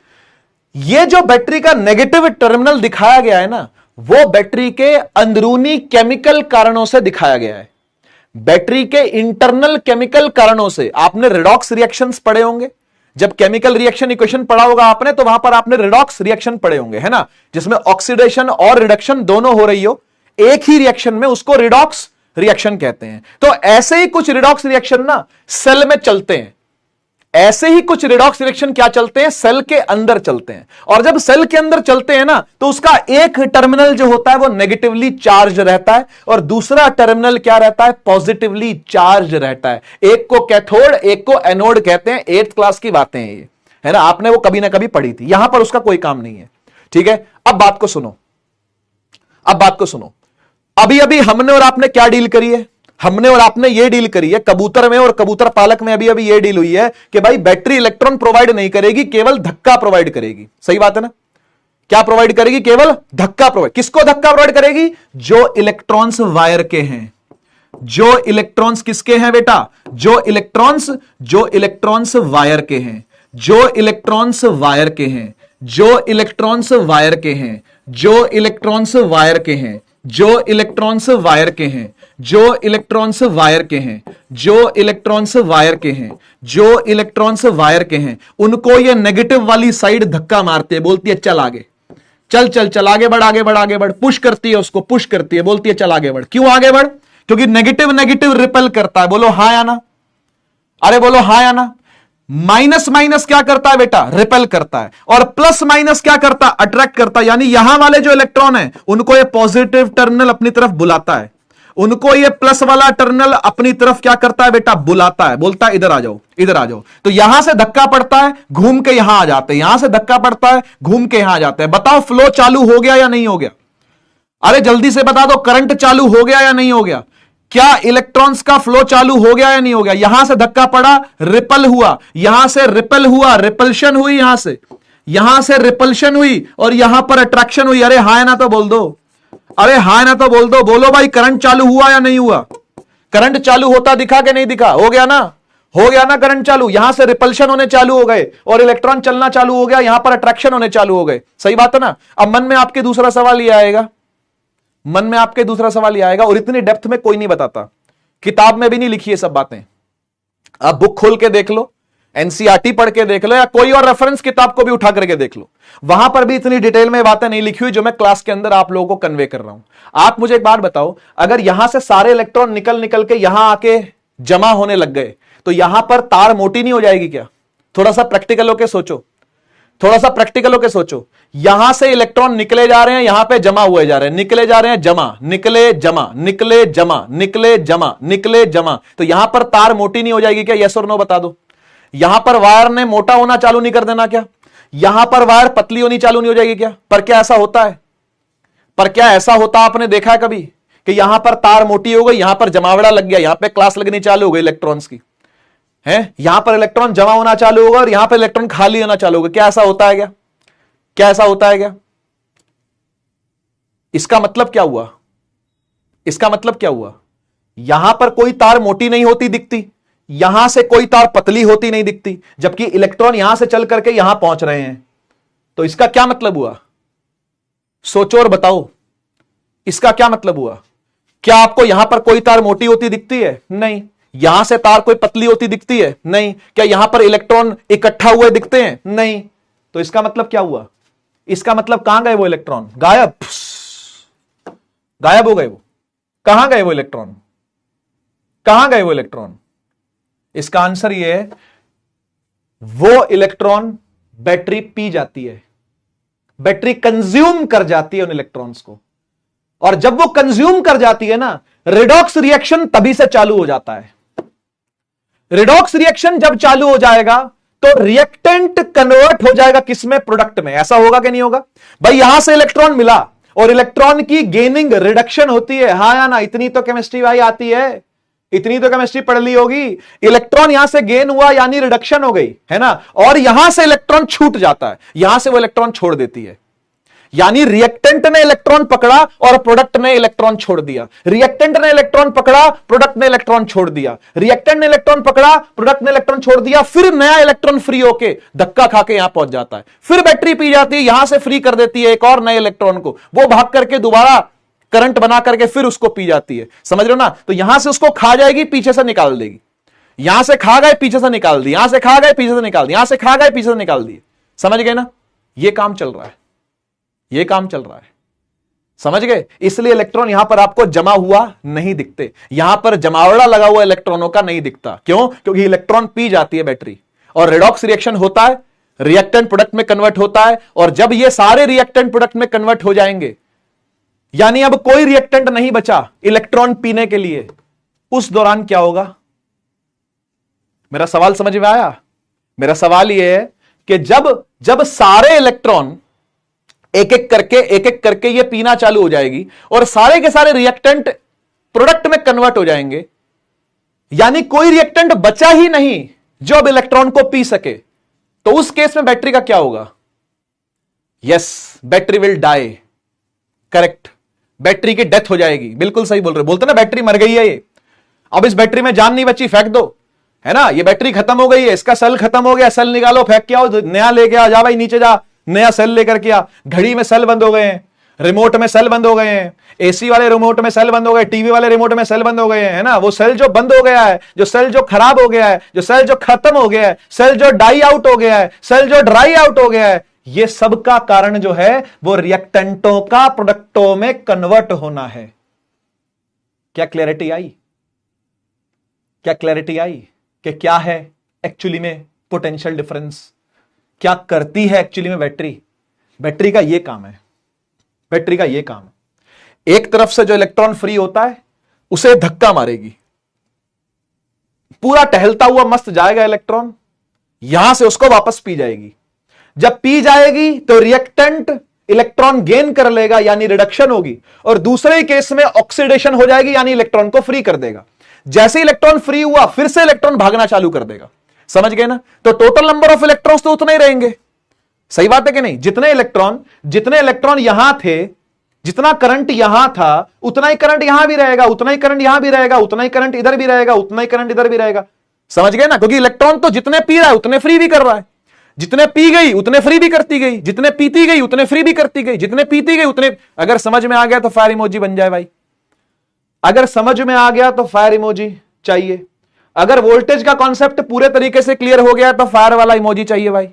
ये जो बैटरी का नेगेटिव टर्मिनल दिखाया गया है ना, वो बैटरी के अंदरूनी केमिकल कारणों से दिखाया गया है। बैटरी के इंटरनल केमिकल कारणों से। आपने रिडॉक्स रिएक्शंस पढ़े होंगे, जब केमिकल रिएक्शन इक्वेशन पढ़ा होगा आपने, तो वहां पर आपने रिडॉक्स रिएक्शन पढ़े होंगे, है ना? जिसमें ऑक्सीडेशन और रिडक्शन दोनों हो रही हो एक ही रिएक्शन में, उसको रिडॉक्स रिएक्शन कहते हैं। तो ऐसे ही कुछ रिडॉक्स रिएक्शन ना सेल में चलते हैं। ऐसे ही कुछ रिडॉक्स रिएक्शन क्या चलते हैं? सेल के अंदर चलते हैं। और जब सेल के अंदर चलते हैं ना, तो उसका एक टर्मिनल जो होता है वो नेगेटिवली चार्ज रहता है और दूसरा टर्मिनल क्या रहता है? पॉजिटिवली चार्ज रहता है। एक को कैथोड, एक को एनोड कहते हैं। 8th क्लास की बातें हैं ये, है ना? आपने वो कभी ना कभी पढ़ी थी, यहां पर उसका कोई काम नहीं है। ठीक है, अब बात को सुनो, अब बात को सुनो। अभी अभी हमने और आपने क्या डील करी है? हमने और आपने ये डील करी है, कबूतर में और कबूतर पालक में अभी अभी ये डील हुई है कि भाई बैटरी इलेक्ट्रॉन प्रोवाइड नहीं करेगी, केवल धक्का प्रोवाइड करेगी। सही बात है ना? क्या प्रोवाइड करेगी? केवल धक्का प्रोवाइड। किसको धक्का प्रोवाइड करेगी? जो इलेक्ट्रॉन्स वायर के हैं। जो इलेक्ट्रॉन्स किसके हैं बेटा? जो इलेक्ट्रॉन्स वायर के हैं। जो इलेक्ट्रॉन्स वायर के हैं। जो इलेक्ट्रॉन्स वायर के हैं। जो इलेक्ट्रॉन्स वायर के हैं। जो इलेक्ट्रॉन्स वायर के हैं। जो इलेक्ट्रॉन्स वायर के हैं। जो इलेक्ट्रॉन्स वायर के हैं। जो इलेक्ट्रॉन्स वायर के हैं, उनको ये नेगेटिव वाली साइड धक्का मारती है, बोलती है चल आगे, चल चल चल आगे बढ़, आगे बढ़, आगे बढ़। पुश करती है उसको, पुश करती है, बोलती है चल आगे बढ़। क्यों आगे बढ़? क्योंकि नेगेटिव नेगेटिव रिपेल करता है। बोलो हाँ या ना? अरे बोलो हाँ या ना? माइनस माइनस क्या करता है बेटा? रिपेल करता है। और प्लस माइनस क्या करता है? अट्रैक्ट करता है। यानी यहां वाले जो इलेक्ट्रॉन है उनको ये पॉजिटिव टर्मिनल अपनी तरफ बुलाता है, उनको ये प्लस वाला टर्मिनल अपनी तरफ क्या करता है बेटा? बुलाता है, बोलता है इधर आ जाओ, इधर आ जाओ। तो यहां से धक्का पड़ता है, घूम के यहां आ जाते हैं। यहां से धक्का पड़ता है, घूम के यहां आ जाते हैं। बताओ फ्लो चालू हो गया या नहीं हो गया? अरे जल्दी से बता दो, करंट चालू हो गया या नहीं हो गया? क्या इलेक्ट्रॉन्स का फ्लो चालू हो गया या नहीं हो गया? यहां से धक्का पड़ा, रिपल हुआ, यहां से रिपल हुआ, रिपल्शन हुई, यहां से रिपल्शन हुई और यहां पर अट्रैक्शन हुई। अरे हां ना तो बोल दो, अरे हां ना तो बोल दो। बोलो भाई, करंट चालू हुआ या नहीं हुआ? करंट चालू होता दिखा कि नहीं दिखा? हो गया ना? हो गया ना करंट चालू? यहां से रिपल्शन होने चालू हो गए और इलेक्ट्रॉन चलना चालू हो गया, यहां पर अट्रैक्शन होने चालू हो गए। सही बात है ना? अब मन में आपके दूसरा सवाल ये आएगा, मन में आपके दूसरा सवाल ये आएगा, और इतनी डेप्थ में कोई नहीं बताता, किताब में भी नहीं लिखी ये सब बातें। आप बुक खोल के देख लो, एनसीईआरटी पढ़ के देख लो, या कोई और रेफरेंस किताब को भी उठा करके देख लो, वहां पर भी इतनी डिटेल में बातें नहीं लिखी हुई जो मैं क्लास के अंदर आप लोगों को कन्वे कर रहा हूं। आप मुझे एक बात बताओ, अगर यहां से सारे इलेक्ट्रॉन निकल निकल के यहां आके जमा होने लग गए तो यहां पर तार मोटी नहीं हो जाएगी क्या? थोड़ा सा प्रैक्टिकल होके सोचो। थोड़ा सा प्रैक्टिकल होके सोचो, यहां से इलेक्ट्रॉन निकले जा रहे हैं, यहां पे जमा हुए जा रहे हैं, निकले जा रहे हैं, जमा, निकले जमा, निकले जमा, निकले जमा, निकले जमा, तो यहां पर तार मोटी नहीं हो जाएगी क्या? यस और नो बता दो। यहां पर वायर ने मोटा होना चालू नहीं कर देना क्या? यहां पर वायर पतली होनी चालू नहीं हो जाएगी क्या? पर क्या ऐसा होता है? पर क्या ऐसा होता आपने देखा है कभी कि यहां पर तार मोटी हो गई, यहां पर जमावड़ा लग गया, यहां पर क्लास लगनी चालू हो गई इलेक्ट्रॉन्स की, है, यहां पर इलेक्ट्रॉन जमा होना चालू होगा और यहां पर इलेक्ट्रॉन खाली होना चालू होगा? क्या ऐसा होता है क्या? क्या ऐसा होता है क्या? इसका मतलब क्या हुआ? इसका मतलब क्या हुआ? यहां पर कोई तार मोटी नहीं होती दिखती, यहां से कोई तार पतली होती नहीं दिखती, जबकि इलेक्ट्रॉन यहां से चल करके यहां पहुंच रहे हैं। तो इसका क्या मतलब हुआ? सोचो और बताओ, इसका क्या मतलब हुआ? क्या आपको यहां पर कोई तार मोटी होती दिखती है? नहीं। यहां से तार कोई पतली होती दिखती है? नहीं। क्या यहां पर इलेक्ट्रॉन इकट्ठा हुए दिखते हैं? नहीं। तो इसका मतलब क्या हुआ? इसका मतलब कहां गए वो इलेक्ट्रॉन? गायब, गायब हो गए वो। कहां गए वो इलेक्ट्रॉन? कहां गए वो इलेक्ट्रॉन? इसका आंसर ये है, वो इलेक्ट्रॉन बैटरी पी जाती है, बैटरी कंज्यूम कर जाती है उन इलेक्ट्रॉन्स को, और जब वो कंज्यूम कर जाती है ना, रिडॉक्स रिएक्शन तभी से चालू हो जाता है। रिडॉक्स रिएक्शन जब चालू हो जाएगा तो रिएक्टेंट कन्वर्ट हो जाएगा किसमें? प्रोडक्ट में। ऐसा होगा कि नहीं होगा? भाई यहां से इलेक्ट्रॉन मिला और इलेक्ट्रॉन की गेनिंग रिडक्शन होती है, हाँ या ना? इतनी तो केमिस्ट्री भाई आती है, इतनी तो केमिस्ट्री पढ़ ली होगी। इलेक्ट्रॉन यहां से गेन हुआ यानी रिडक्शन हो गई, है ना? और यहां से इलेक्ट्रॉन छूट जाता है, यहां से वो इलेक्ट्रॉन छोड़ देती है, यानी रिएक्टेंट ने इलेक्ट्रॉन पकड़ा और प्रोडक्ट ने इलेक्ट्रॉन छोड़ दिया, रिएक्टेंट ने इलेक्ट्रॉन पकड़ा, प्रोडक्ट ने इलेक्ट्रॉन छोड़ दिया, रिएक्टेंट ने इलेक्ट्रॉन पकड़ा, प्रोडक्ट ने इलेक्ट्रॉन छोड़ दिया, फिर नया इलेक्ट्रॉन फ्री होके धक्का खाके यहां पहुंच जाता है, फिर बैटरी पी जाती है, यहां से फ्री कर देती है एक और नए इलेक्ट्रॉन को, वो भाग करके दोबारा करंट बना करके फिर उसको पी जाती है। समझ रहे हो ना? तो यहां से उसको खा जाएगी, पीछे से निकाल देगी, यहां से खा गए पीछे से निकाल दी, यहां से खा गए पीछे से निकाल दी, यहां से खा गए पीछे से निकाल दिए। समझ गए ना? ये काम चल रहा है, ये काम चल रहा है, समझ गए? इसलिए इलेक्ट्रॉन यहां पर आपको जमा हुआ नहीं दिखते, यहां पर जमावड़ा लगा हुआ इलेक्ट्रॉनों का नहीं दिखता। क्यों? क्योंकि इलेक्ट्रॉन पी जाती है बैटरी, और रिडॉक्स रिएक्शन होता है, रिएक्टेंट प्रोडक्ट में कन्वर्ट होता है, और जब ये सारे रिएक्टेंट प्रोडक्ट में कन्वर्ट हो जाएंगे, यानी अब कोई रिएक्टेंट नहीं बचा इलेक्ट्रॉन पीने के लिए, उस दौरान क्या होगा? मेरा सवाल समझ में आया? मेरा सवाल यह है कि जब सारे इलेक्ट्रॉन एक एक करके ये पीना चालू हो जाएगी और सारे के सारे रिएक्टेंट प्रोडक्ट में कन्वर्ट हो जाएंगे, यानी कोई रिएक्टेंट बचा ही नहीं जो अब इलेक्ट्रॉन को पी सके, तो उस केस में बैटरी का क्या होगा? Yes, battery will die. Correct, battery की डेथ हो जाएगी। बिल्कुल सही बोल रहे हो। बोलते ना बैटरी मर गई है ये, अब इस बैटरी में जान नहीं बची, फेंक दो, है ना? ये बैटरी खत्म हो गई है, इसका सेल खत्म हो गया, सेल निकालो, फेंक के आओ, नया लेके आ, जा भाई नीचे जा, नया सेल लेकर के आ। घड़ी में सेल बंद हो गए हैं, रिमोट में सेल बंद हो गए हैं, एसी वाले रिमोट में सेल बंद हो गए, टीवी वाले रिमोट में सेल बंद हो गए हैं, है ना? वो सेल जो बंद हो गया है, जो सेल जो खराब हो गया है, जो सेल जो खत्म हो गया है, सेल जो डाई आउट हो गया है, सेल जो ड्राई आउट हो गया है, ये सब का कारण जो है वो रिएक्टेंटों का प्रोडक्टों में कन्वर्ट होना है। क्या क्लैरिटी आई? क्या क्लैरिटी आई कि क्या है एक्चुअली में पोटेंशियल डिफरेंस, क्या करती है एक्चुअली में बैटरी? बैटरी का यह काम है, बैटरी का यह काम है, एक तरफ से जो इलेक्ट्रॉन फ्री होता है उसे धक्का मारेगी, पूरा टहलता हुआ मस्त जाएगा इलेक्ट्रॉन, यहां से उसको वापस पी जाएगी। जब पी जाएगी तो रिएक्टेंट इलेक्ट्रॉन गेन कर लेगा यानी रिडक्शन होगी, और दूसरे केस में ऑक्सीडेशन हो जाएगी यानी इलेक्ट्रॉन को फ्री कर देगा। जैसे इलेक्ट्रॉन फ्री हुआ फिर से इलेक्ट्रॉन भागना चालू कर देगा। समझ गए ना? तो टोटल नंबर ऑफ इलेक्ट्रॉन्स तो उतने ही रहेंगे। सही बात है कि नहीं? जितने इलेक्ट्रॉन यहां थे, जितना करंट यहां था, उतना ही करंट यहां भी रहेगा, उतना ही करंट यहां भी रहेगा, उतना ही करंट इधर भी रहेगा, उतना ही करंट इधर भी रहेगा। समझ गए ना? क्योंकि इलेक्ट्रॉन तो जितने पी रहा है उतने फ्री भी कर रहा है, जितने पी गई उतने फ्री भी करती गई, जितने पीती गई उतने फ्री भी करती गई, जितने पीती गई उतने। अगर समझ में आ गया तो फायर इमोजी बन जाए भाई, अगर समझ में आ गया तो फायर इमोजी चाहिए, अगर वोल्टेज का कॉन्सेप्ट पूरे तरीके से क्लियर हो गया तो फायर वाला इमोजी चाहिए भाई।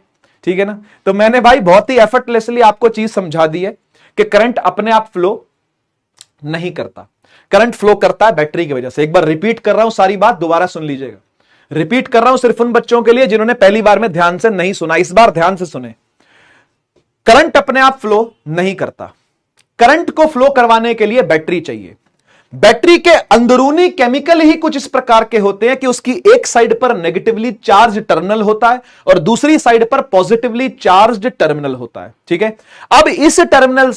ठीक है ना? तो मैंने भाई बहुत ही एफर्टलेसली आपको चीज समझा दी है कि करंट अपने आप फ्लो नहीं करता, करंट फ्लो करता है बैटरी की वजह से। एक बार रिपीट कर रहा हूं, सारी बात दोबारा सुन लीजिएगा। रिपीट कर रहा हूं सिर्फ उन बच्चों के लिए जिन्होंने पहली बार में ध्यान से नहीं सुना, इस बार ध्यान से सुने। करंट अपने आप फ्लो नहीं करता। करंट को फ्लो करवाने के लिए बैटरी चाहिए। बैटरी के अंदरूनी केमिकल ही कुछ इस प्रकार के होते हैं कि उसकी एक साइड पर नेगेटिवली चार्ज टर्मिनल होता है और दूसरी साइड पर पॉजिटिवली चार्ज्ड टर्मिनल होता है। ठीक है, अब इस टर्मिनल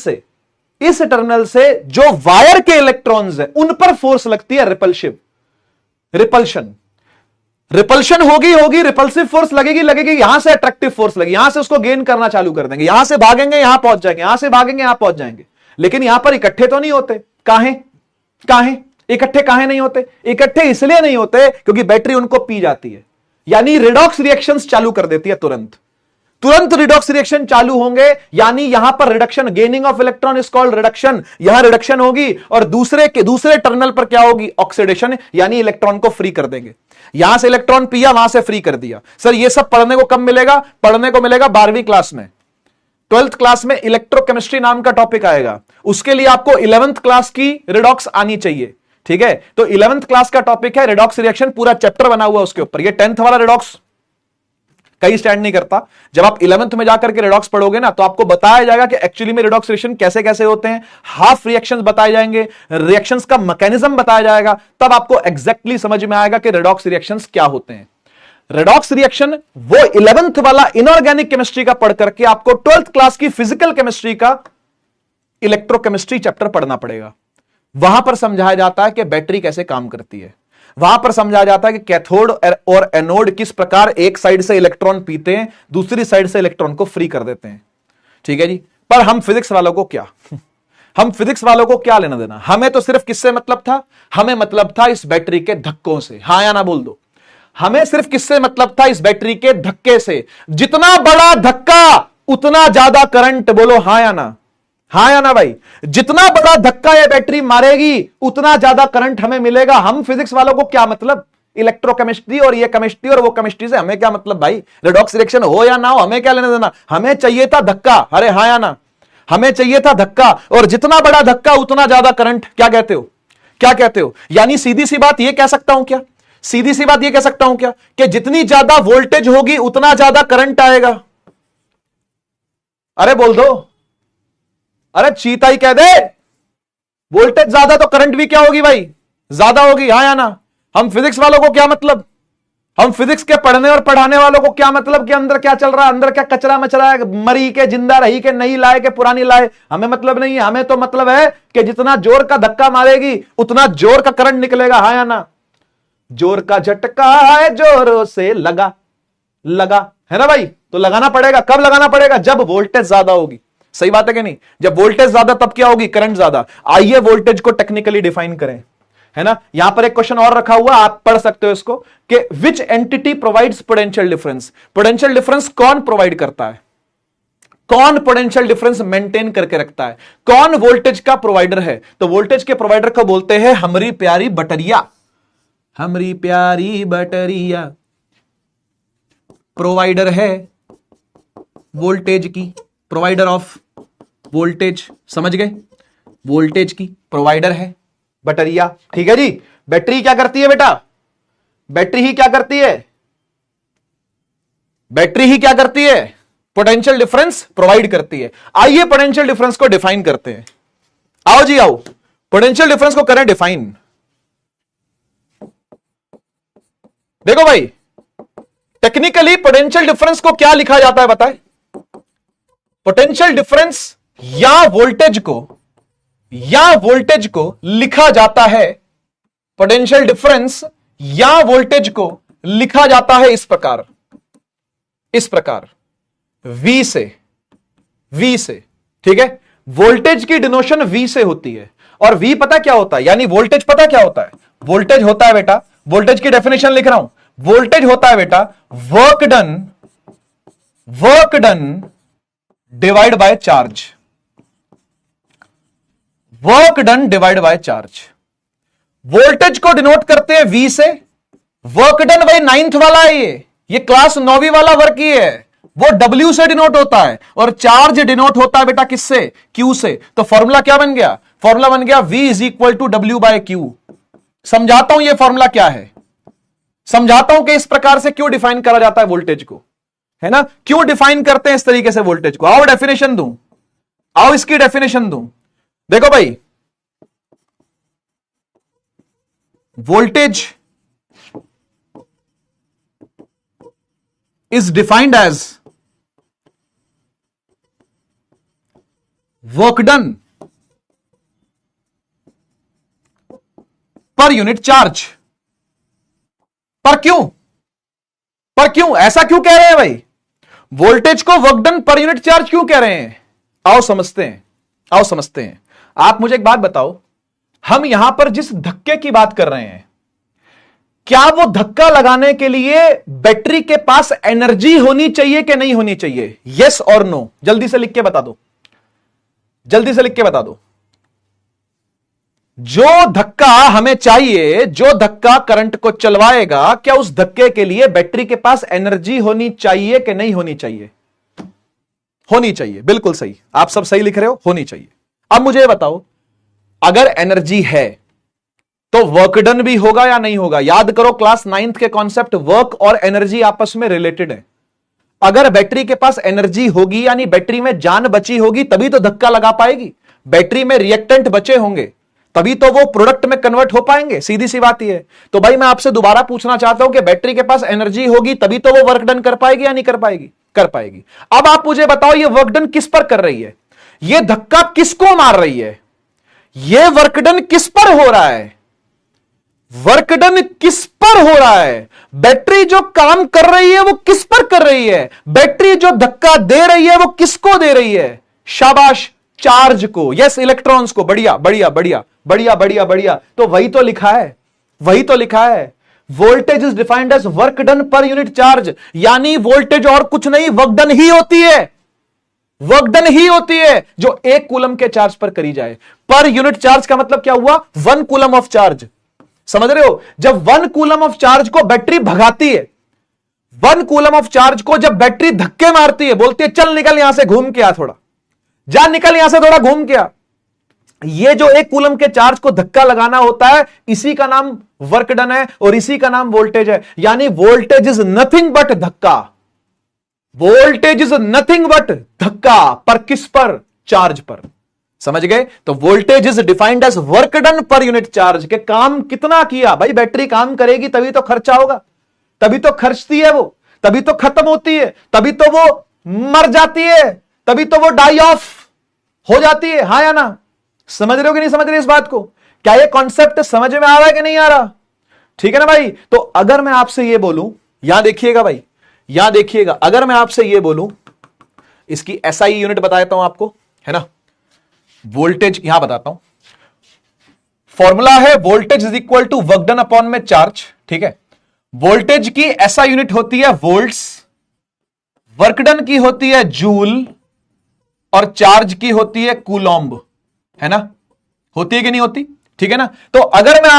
से जो वायर के इलेक्ट्रॉन्स हैं उन पर फोर्स लगती है रिपल्शन होगी रिपल्सिव फोर्स लगेगी, यहां से अट्रैक्टिव फोर्स लगेगी, यहां से उसको गेन करना चालू कर देंगे, यहां से भागेंगे यहां पहुंच जाएंगे, यहां से भागेंगे यहां पहुंच जाएंगे। लेकिन यहां पर इकट्ठे तो नहीं होते। काहे इकट्ठे काहे नहीं होते? इकट्ठे इसलिए नहीं होते क्योंकि बैटरी उनको पी जाती है, यानी रिडॉक्स रिएक्शंस चालू कर देती है। तुरंत रिडॉक्स रिएक्शन चालू होंगे, यानी यहां पर reduction, gaining of electron is called reduction. यहां रिडक्शन होगी और दूसरे टर्मिनल पर क्या होगी? ऑक्सीडेशन, यानी इलेक्ट्रॉन को फ्री कर देंगे। यहां से इलेक्ट्रॉन पिया, वहां से फ्री कर दिया। सर ये सब पढ़ने को कब मिलेगा? पढ़ने को मिलेगा 12वीं क्लास में। 12th क्लास में इलेक्ट्रोकेमिस्ट्री नाम का टॉपिक आएगा, उसके लिए आपको 11th क्लास की रिडॉक्स आनी चाहिए। ठीक है, तो 11th क्लास का टॉपिक है रिडॉक्स रिएक्शन, पूरा चैप्टर बना हुआ उसके ऊपर। ये 10th वाला रिडॉक्स कहीं स्टैंड नहीं करता। जब आप 11th में जाकर के रिडॉक्स पढ़ोगे ना, तो आपको बताया जाएगा कि एक्चुअली में रिडॉक्स रिएक्शन कैसे कैसे होते हैं, हाफ रिएक्शंस बताए जाएंगे, रिएक्शंस का मैकेनिज्म बताया जाएगा, तब आपको एग्जैक्टली समझ में आएगा कि रिडॉक्स रिएक्शंस क्या होते हैं। रिडॉक्स रिएक्शन वो 11th वाला इनऑर्गेनिक केमिस्ट्री का पढ़ करके आपको 12th क्लास की फिजिकल केमिस्ट्री का इलेक्ट्रोकेमिस्ट्री चैप्टर पढ़ना पड़ेगा। वहां पर समझाया जाता है कि बैटरी कैसे काम करती है, वहां पर समझाया जाता है कि कैथोड और एनोड किस प्रकार एक साइड से इलेक्ट्रॉन पीते हैं, दूसरी साइड से इलेक्ट्रॉन को फ्री कर देते हैं। ठीक है जी, पर हम फिजिक्स वालों को क्या लेना देना? हमें तो सिर्फ किससे मतलब था? हमें मतलब था इस बैटरी के धक्कों से। हां या ना बोल दो। हमें सिर्फ किससे मतलब था? इस बैटरी के धक्के से। जितना बड़ा धक्का उतना ज्यादा करंट। बोलो हां या ना? हां या ना भाई? जितना बड़ा धक्का ये बैटरी मारेगी उतना ज्यादा करंट हमें मिलेगा। हम फिजिक्स वालों को क्या मतलब? इलेक्ट्रोकेमिस्ट्री और ये केमिस्ट्री और वो केमिस्ट्री से हमें क्या मतलब भाई? रिडॉक्स रिएक्शन हो या ना हो, हमें क्या लेना देना? हमें चाहिए था धक्का। अरे हां या ना? हमें चाहिए था धक्का, और जितना बड़ा धक्का उतना ज्यादा करंट। क्या कहते हो? यानी सीधी सी बात ये कह सकता हूं क्या कि जितनी ज्यादा वोल्टेज होगी उतना ज्यादा करंट आएगा? अरे बोल दो, अरे चीता ही कह दे। वोल्टेज ज्यादा तो करंट भी क्या होगी भाई? ज्यादा होगी। हां या ना? हम फिजिक्स वालों को क्या मतलब? हम फिजिक्स के पढ़ने और पढ़ाने वालों को क्या मतलब कि अंदर क्या चल रहा है, अंदर क्या कचरा मचरा है, मरी के, जिंदा रही के, नई लाए के, पुरानी लाए, हमें मतलब नहीं है। हमें तो मतलब है कि जितना जोर का धक्का मारेगी उतना जोर का करंट निकलेगा। हां या ना? जोर का झटका है जोरों से लगा है ना भाई? तो लगाना पड़ेगा। कब लगाना पड़ेगा? जब वोल्टेज ज्यादा होगी। सही बात है कि नहीं? जब वोल्टेज ज्यादा तब क्या होगी? करंट ज्यादा। आइए वोल्टेज को टेक्निकली डिफाइन करें, है ना? यहां पर एक क्वेश्चन और रखा हुआ, आप पढ़ सकते हो इसको, कि which entity provides potential difference? Potential difference कौन प्रोवाइड करता है? कौन पोटेंशियल डिफरेंस मेंटेन करके रखता है? कौन वोल्टेज का प्रोवाइडर है? तो वोल्टेज के प्रोवाइडर को बोलते हैं हमारी प्यारी बटरिया। हमारी प्यारी बटरिया प्रोवाइडर है वोल्टेज की, प्रोवाइडर ऑफ वोल्टेज। समझ गए? वोल्टेज की प्रोवाइडर है बैटरिया। ठीक है जी। बैटरी क्या करती है बेटा? बैटरी ही क्या करती है? पोटेंशियल डिफरेंस प्रोवाइड करती है। आइए पोटेंशियल डिफरेंस को डिफाइन करते हैं। आओ जी आओ, पोटेंशियल डिफरेंस को करें डिफाइन। देखो भाई, टेक्निकली पोटेंशियल डिफरेंस को क्या लिखा जाता है बताए? पोटेंशियल डिफरेंस या वोल्टेज को लिखा जाता है, पोटेंशियल डिफरेंस या वोल्टेज को लिखा जाता है इस प्रकार V से। ठीक है? वोल्टेज की डिनोशन V से होती है, और V पता क्या होता है? यानी वोल्टेज पता क्या होता है? वोल्टेज होता है बेटा, वोल्टेज की डेफिनेशन लिख रहा हूं, वोल्टेज होता है बेटा work done divide by charge. Work done divide by charge. Voltage को डिनोट करते हैं V से। वर्क डन भाई 9th वाला है, ये क्लास 9वीं वाला वर्क ही है, वो W से डिनोट होता है, और चार्ज डिनोट होता है बेटा किससे? Q से। तो फॉर्मूला क्या बन गया? फॉर्मूला बन गया V is equal to W by Q। समझाता हूं ये फॉर्मूला क्या है, समझाता हूं कि इस प्रकार से क्यों डिफाइन करा जाता है वोल्टेज को। है ना? क्यों डिफाइन करते हैं इस तरीके से वोल्टेज को? आओ डेफिनेशन दूं, आओ इसकी डेफिनेशन दूं। देखो भाई, voltage is defined as work done per unit charge. पर क्यों ऐसा क्यों कह रहे हैं भाई? वोल्टेज को work done per unit charge क्यों कह रहे हैं? आओ समझते हैं, आओ समझते हैं। आप मुझे एक बात बताओ, हम यहां पर जिस धक्के की बात कर रहे हैं, क्या वो धक्का लगाने के लिए बैटरी के पास एनर्जी होनी चाहिए कि नहीं होनी चाहिए? यस और नो? जल्दी से लिख के बता दो, जल्दी से लिख के बता दो। जो धक्का हमें चाहिए, जो धक्का करंट को चलवाएगा, क्या उस धक्के के लिए बैटरी के पास एनर्जी होनी चाहिए कि नहीं होनी चाहिए? होनी चाहिए, बिल्कुल सही, आप सब सही लिख रहे हो, होनी चाहिए। अब मुझे बताओ, अगर एनर्जी है तो वर्क डन भी होगा या नहीं होगा? याद करो क्लास 9th के कॉन्सेप्ट, वर्क और एनर्जी आपस में रिलेटेड है। अगर बैटरी के पास एनर्जी होगी, यानी बैटरी में जान बची होगी, तभी तो धक्का लगा पाएगी। बैटरी में रिएक्टेंट बचे होंगे, तभी तो वो प्रोडक्ट में कन्वर्ट हो पाएंगे। सीधी सी बात है। तो भाई मैं आपसे दोबारा पूछना चाहता हूं कि बैटरी के पास एनर्जी होगी तभी तो वो वर्क डन कर पाएगी या नहीं कर पाएगी? कर पाएगी। अब आप मुझे बताओ, ये वर्क डन किस पर कर रही है? ये धक्का किसको मार रही है? ये वर्क डन किस पर हो रहा है? वर्क डन किस पर हो रहा है? बैटरी जो काम कर रही है वो किस पर कर रही है? बैटरी जो धक्का दे रही है वो किसको दे रही है? शाबाश, चार्ज को। यस, इलेक्ट्रॉन्स को। बढ़िया बढ़िया बढ़िया बढ़िया बढ़िया बढ़िया। तो वही तो लिखा है, वही तो लिखा है। Voltage is defined as work done per unit charge, यानी वोल्टेज और कुछ नहीं, वर्क डन ही होती है। वर्क डन ही होती है जो 1 कूलम के चार्ज पर करी जाए। पर यूनिट चार्ज का मतलब क्या हुआ? 1 कूलम ऑफ चार्ज। समझ रहे हो? जब 1 कूलम ऑफ चार्ज को बैटरी भगाती है, 1 कूलम ऑफ चार्ज को जब बैटरी धक्के मारती है, बोलती है चल निकल यहां से, घूम के आ, थोड़ा जा, निकल यहां से, थोड़ा घूम के आ। ये जो 1 कूलम के चार्ज को धक्का लगाना होता है, इसी का नाम वर्क डन है और इसी का नाम वोल्टेज है। यानी वोल्टेज इज नथिंग बट धक्का। वोल्टेज इज नथिंग बट धक्का। पर किस पर? चार्ज पर। समझ गए? तो voltage is defined as work done per unit charge, के काम कितना किया। भाई बैटरी काम करेगी तभी तो खर्चा होगा, तभी तो खर्चती है वो, तभी तो खत्म होती है, तभी तो वो मर जाती है, तभी तो वो डाई ऑफ हो जाती है। हाँ या ना? समझ रहे हो कि नहीं समझ रहे इस बात को? क्या ये कॉन्सेप्ट समझ में आ रहा है कि नहीं आ रहा? ठीक है ना भाई? तो अगर मैं आपसे ये बोलूं, यहां देखिएगा भाई, यहां देखिएगा, अगर मैं आपसे ये बोलूं, इसकी एसआई यूनिट बता देता हूं आपको, है ना? वोल्टेज यहां बताता हूं, फॉर्मूला है voltage is equal to work done upon में चार्ज। ठीक है? वोल्टेज की एसआई यूनिट होती है वोल्ट्स, वर्क डन की होती है जूल और चार्ज की होती है कूलॉम्ब, है ना? होती है कि नहीं होती? ठीक है ना? तो अगर मैं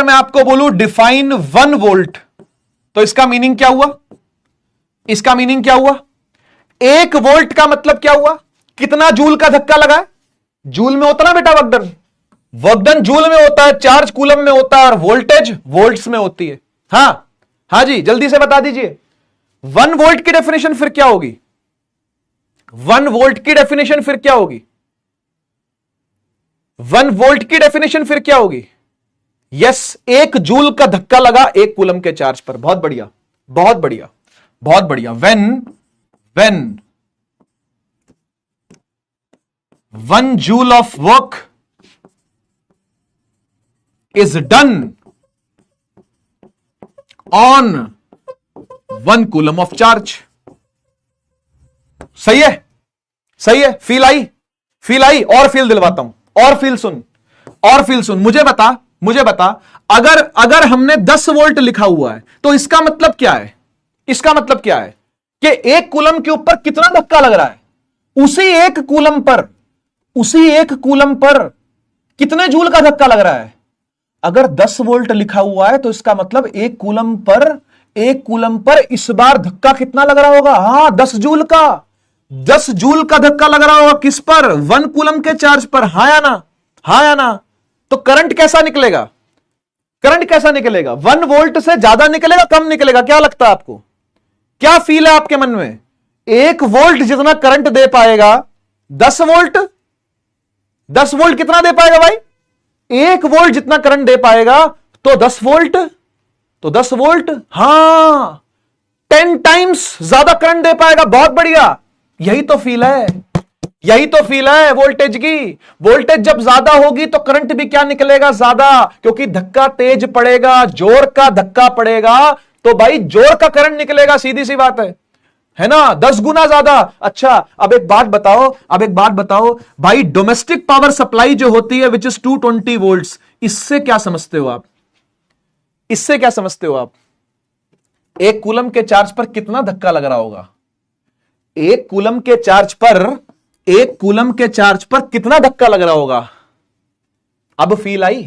आपको बोलूं डिफाइन 1 वोल्ट, तो इसका मीनिंग क्या हुआ? इसका मीनिंग क्या हुआ? 1 वोल्ट का मतलब क्या हुआ? कितना जूल का धक्का लगा है? जूल में होता ना बेटा वर्कडन, वर्कडन जूल में होता है, चार्ज कूलम में होता है और वोल्टेज वोल्ट्स में होती है। हाँ जी, जल्दी से बता दीजिए 1 वोल्ट की डेफिनेशन फिर क्या होगी? 1 वोल्ट की डेफिनेशन फिर क्या होगी? 1 वोल्ट की डेफिनेशन फिर क्या होगी? यस, 1 जूल का धक्का लगा 1 कूलम के चार्ज पर। बहुत बढ़िया, बहुत बढ़िया, बहुत बढ़िया। when 1 joule of work is done on 1 coulomb of charge। सही है, सही है। फील आई और फील दिलवाता हूं, और फील सुन। मुझे बता अगर हमने 10 वोल्ट लिखा हुआ है तो इसका मतलब क्या है? इसका मतलब क्या है कि 1 कूलम के ऊपर कितना धक्का लग रहा है? उसी 1 कूलम पर कितने जूल का धक्का लग रहा है? अगर 10 वोल्ट लिखा हुआ है तो इसका मतलब 1 कूलम पर इस बार धक्का कितना लग रहा होगा? हाँ, 10 जूल का। 10 जूल का धक्का लग रहा होगा किस पर? 1 कूलम के चार्ज पर। हाँ या ना? हाँ या ना? तो करंट कैसा निकलेगा? 1 वोल्ट से ज्यादा निकलेगा, कम निकलेगा? क्या लगता है आपको? क्या फील है आपके मन में? 1 वोल्ट जितना करंट दे पाएगा 10 वोल्ट, 10 वोल्ट कितना दे पाएगा भाई? 1 वोल्ट जितना करंट दे पाएगा तो 10 वोल्ट, तो 10 वोल्ट, हां 10 टाइम्स ज्यादा करंट दे पाएगा। बहुत बढ़िया, यही तो फील है, यही तो फील है वोल्टेज की। वोल्टेज जब ज्यादा होगी तो करंट भी क्या निकलेगा? ज्यादा, क्योंकि धक्का तेज पड़ेगा, जोर का धक्का पड़ेगा तो भाई जोर का करंट निकलेगा, सीधी सी बात है ना, 10 गुना ज्यादा। अच्छा अब एक बात बताओ, अब एक बात बताओ भाई, डोमेस्टिक पावर सप्लाई जो होती है विच इज 220 वोल्ट्स, इससे क्या समझते हो आप? इससे क्या समझते हो आप? 1 कूलम के चार्ज पर कितना धक्का लग रहा होगा? 1 कूलम के चार्ज पर, 1 कूलम के चार्ज पर कितना धक्का लग रहा होगा? अब फील आई?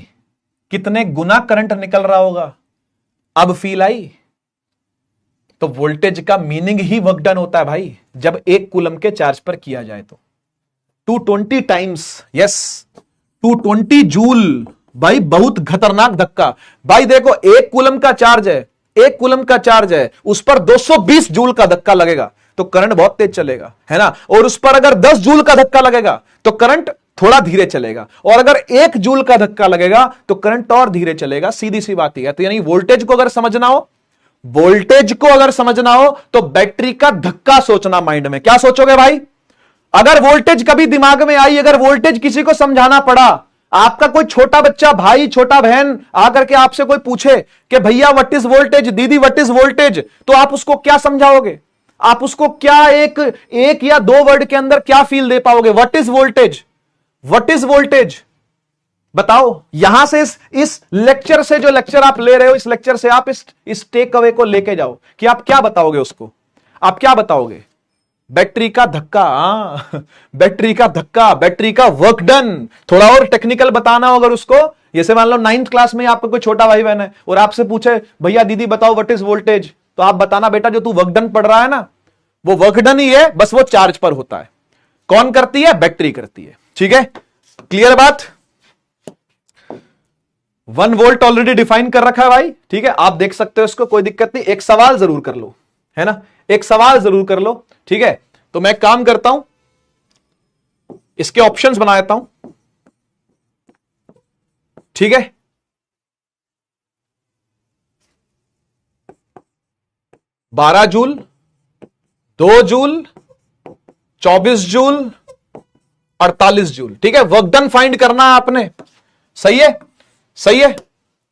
कितने गुना करंट निकल रहा होगा? अब फील आई? तो वोल्टेज का मीनिंग ही वर्क डन होता है भाई, जब 1 कूलम के चार्ज पर किया जाए तो 220 टाइम्स, यस 220 जूल भाई, बहुत खतरनाक धक्का भाई। देखो 1 कूलम का चार्ज है, 1 कूलम का चार्ज है, उस पर 220 जूल का धक्का लगेगा तो करंट बहुत तेज चलेगा, है ना। और उस पर अगर 10 जूल का धक्का लगेगा तो करंट थोड़ा धीरे चलेगा, और अगर 1 जूल का धक्का लगेगा तो करंट और धीरे चलेगा, सीधी सी बात है। तो यानी वोल्टेज को अगर समझना हो, वोल्टेज को अगर समझना हो तो बैटरी का धक्का सोचना माइंड में। क्या सोचोगे भाई? अगर वोल्टेज कभी दिमाग में आई, अगर वोल्टेज किसी को समझाना पड़ा, आपका कोई छोटा बच्चा, भाई, छोटा बहन आकर के आपसे कोई पूछे कि भैया व्हाट इज वोल्टेज, दीदी व्हाट इज वोल्टेज, तो आप उसको क्या समझाओगे? आप उसको क्या एक या 2 वर्ड के अंदर क्या फील दे पाओगे? What is voltage, what is voltage, बताओ। यहां से इस लेक्चर से, जो लेक्चर आप ले रहे हो, इस लेक्चर से आप इस टेक अवे को लेके जाओ कि आप क्या बताओगे उसको, आप क्या बताओगे? बैटरी का धक्का, बैटरी का धक्का, बैटरी का वर्क डन। थोड़ा और टेक्निकल बताना हो अगर उसको, जैसे मान लो 9th क्लास में आपका कोई छोटा भाई बहन है और आपसे पूछे भैया दीदी बताओ व्हाट इज वोल्टेज, तो आप बताना बेटा जो तू वर्क डन पढ़ रहा है ना, वो वर्क डन ही है, बस वो चार्ज पर होता है। कौन करती है? बैटरी करती है। ठीक है, क्लियर बात? 1 वोल्ट ऑलरेडी डिफाइन कर रखा है भाई, ठीक है, आप देख सकते हो इसको, कोई दिक्कत नहीं। एक सवाल जरूर कर लो, है ना, एक सवाल जरूर कर लो, ठीक है। तो मैं काम करता हूं, इसके ऑप्शंस बना देता हूं, ठीक है। 12 जूल, 2 जूल, 24 जूल, 48 जूल, ठीक है। वर्क डन फाइंड करना है आपने, सही है, सही है।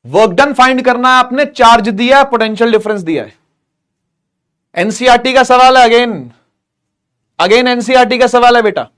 वर्क डन फाइंड करना है आपने, चार्ज दिया है, पोटेंशियल डिफरेंस दिया है। एनसीईआरटी का सवाल है, अगेन अगेन एनसीईआरटी का सवाल है बेटा।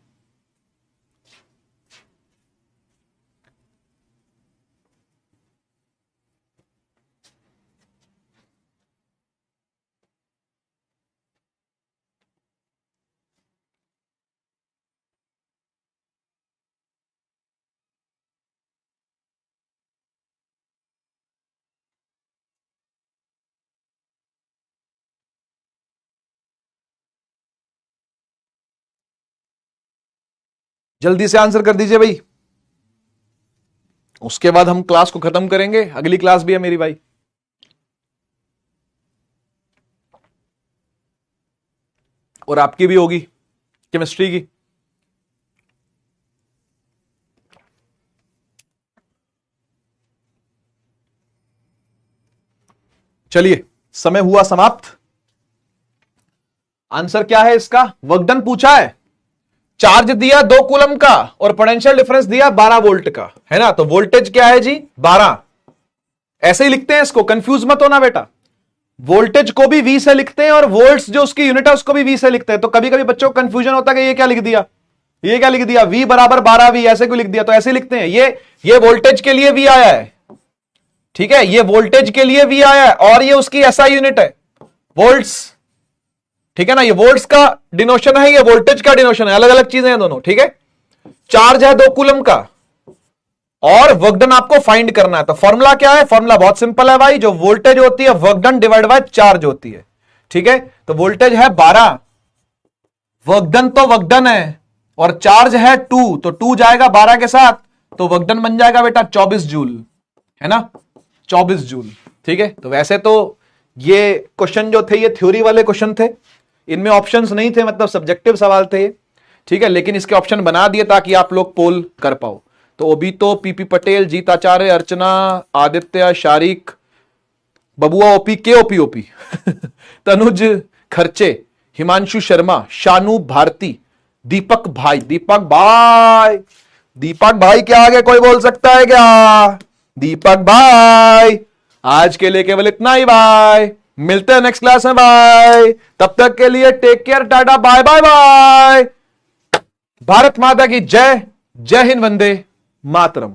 जल्दी से आंसर कर दीजिए भाई, उसके बाद हम क्लास को खत्म करेंगे, अगली क्लास भी है मेरी भाई। और आपकी भी होगी केमिस्ट्री की। चलिए, समय हुआ समाप्त। आंसर क्या है इसका? वर्क डन पूछा है, चार्ज दिया 2 कूलम का और पोटेंशियल डिफरेंस दिया 12 वोल्ट का, है ना। तो वोल्टेज क्या है जी? 12। ऐसे ही लिखते हैं इसको, कंफ्यूज मत होना बेटा। वोल्टेज को भी V से लिखते हैं और वोल्ट्स जो उसकी यूनिट है उसको भी V से लिखते हैं। तो कभी कभी बच्चों को कंफ्यूजन होता है कि ये क्या लिख दिया, ये क्या लिख दिया, V बराबर 12V ऐसे क्यों लिख दिया? तो ऐसे लिखते हैं, ये वोल्टेज के लिए V आया है, ठीक है, ये वोल्टेज के लिए V आया है और ये उसकी SI यूनिट है, वोल्ट्स, ठीक है ना। ये वोल्ट्स का डिनोशन है, ये वोल्टेज का डिनोशन है, अलग अलग चीजें हैं दोनों, ठीक है। चार्ज है 2 कूलम का और वर्क डन आपको फाइंड करना है। तो फॉर्मूला क्या है? फॉर्मूला बहुत सिंपल है भाई, जो वोल्टेज होती है work done divide by charge होती है, ठीक है। तो वोल्टेज है 12, वर्क डन तो वर्क डन है, और चार्ज है 2, तो 2 जाएगा 12 के साथ, तो वर्क डन बन जाएगा बेटा 24 जूल, है ना, 24 जूल, ठीक है। तो वैसे तो ये क्वेश्चन जो थे ये थ्योरी वाले क्वेश्चन थे, इनमें ऑप्शंस नहीं थे, मतलब सब्जेक्टिव सवाल थे, ठीक है, लेकिन इसके ऑप्शन बना दिए ताकि आप लोग पोल कर पाओ। तो ओबीतो, पीपी पटेल, जीत आचार्य, अर्चना, आदित्य, शारिक, बबुआ ओपी, के ओपी ओपी तनुज खर्चे, हिमांशु शर्मा, शानू भारती, दीपक भाई, दीपक भाई के आगे कोई बोल सकता है क्या? दीपक भाई, आज के लिए केवल इतना ही, बाय, मिलते हैं नेक्स्ट क्लास में, बाय, तब तक के लिए टेक केयर, टाटा, bye bye bye. Bharat Mata की जय, जय हिंद, वंदे मातरम।